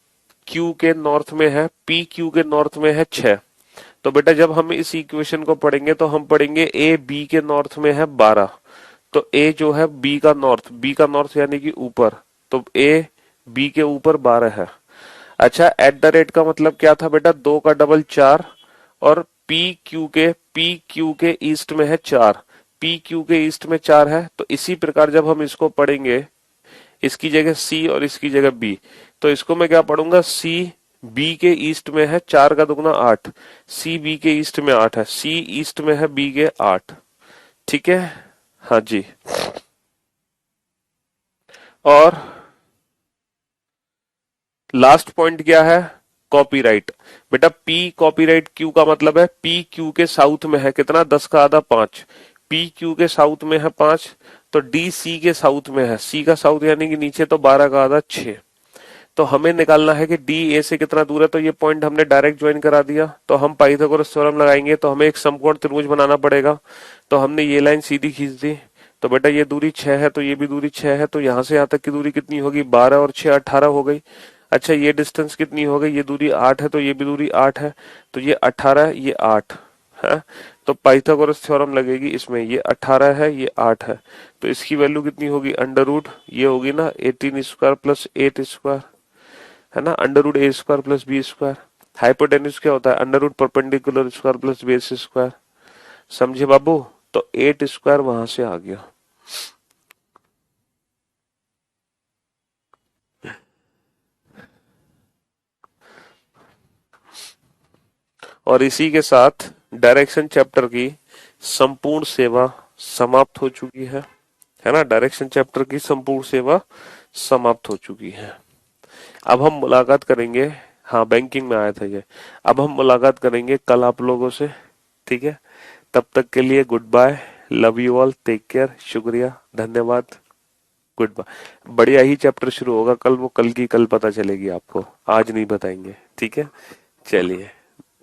क्यू के नॉर्थ में है, पी क्यू के नॉर्थ में है 6, तो बेटा जब हम इस इक्वेशन को पढ़ेंगे तो हम पढ़ेंगे ए बी के नॉर्थ में है 12, तो ए जो है बी का नॉर्थ यानी कि ऊपर, तो ए बी के ऊपर 12 है। अच्छा, एट द रेट का मतलब क्या था बेटा, 2 का डबल 4, और पी क्यू के ईस्ट में है 4, पी क्यू के ईस्ट में 4 है, तो इसी प्रकार जब हम इसको पढ़ेंगे, इसकी जगह सी और इसकी जगह बी, तो इसको मैं क्या पढ़ूंगा, सी बी के ईस्ट में है 4 का दुगना 8, सी बी के ईस्ट में 8 है, सी ईस्ट में है बी के 8। ठीक है, हाँ जी। और लास्ट पॉइंट क्या है, कॉपीराइट। बेटा पी कॉपीराइट क्यू का मतलब है पी क्यू के साउथ में है कितना, 10 का आधा 5, पी क्यू के साउथ में है 5, तो डी सी के साउथ में है, सी का साउथ यानी कि नीचे, तो 12 का आधा 6, तो हमें निकालना है कि डी ए से कितना दूर है, तो ये पॉइंट हमने डायरेक्ट ज्वाइन करा दिया, तो हम पाइथागोरस थ्योरम लगाएंगे, तो हमें एक समकोण त्रिभुज बनाना पड़ेगा, तो हमने ये लाइन सीधी खींच दी, तो बेटा ये दूरी 6 है, तो ये भी दूरी 6 है, तो यहां से यहां तक की दूरी कितनी होगी, 12 और 6 18 हो गई। अच्छा, ये डिस्टेंस कितनी हो गई, ये दूरी 8 है, तो ये भी दूरी 8 है, तो ये 18 ये 8 है, तो पाइथागोरस थ्योरम लगेगी इसमें, ये 18 है ये 8 है, तो इसकी वैल्यू कितनी होगी, अंडर रूट ये होगी ना 18 स्क्वायर प्लस 8 स्क्वायर, है ना, under root A square plus B square. Hypotenuse क्या होता है, under root perpendicular square plus base square. समझे बाबू, तो 8 स्क्वायर वहां से आ गया। और इसी के साथ डायरेक्शन चैप्टर की संपूर्ण सेवा समाप्त हो चुकी है ना, डायरेक्शन चैप्टर की संपूर्ण सेवा समाप्त हो चुकी है। अब हम मुलाकात करेंगे, हाँ बैंकिंग में आया था ये, अब हम मुलाकात करेंगे कल आप लोगों से। ठीक है, तब तक के लिए good bye, love you all, take care, शुक्रिया, धन्यवाद, गुड बाय। बढ़िया ही चैप्टर शुरू होगा कल, वो कल की कल पता चलेगी आपको, आज नहीं बताएंगे। ठीक है, चलिए,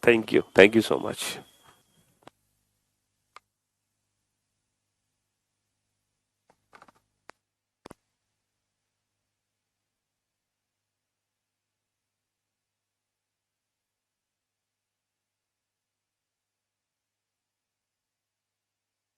थैंक यू सो मच।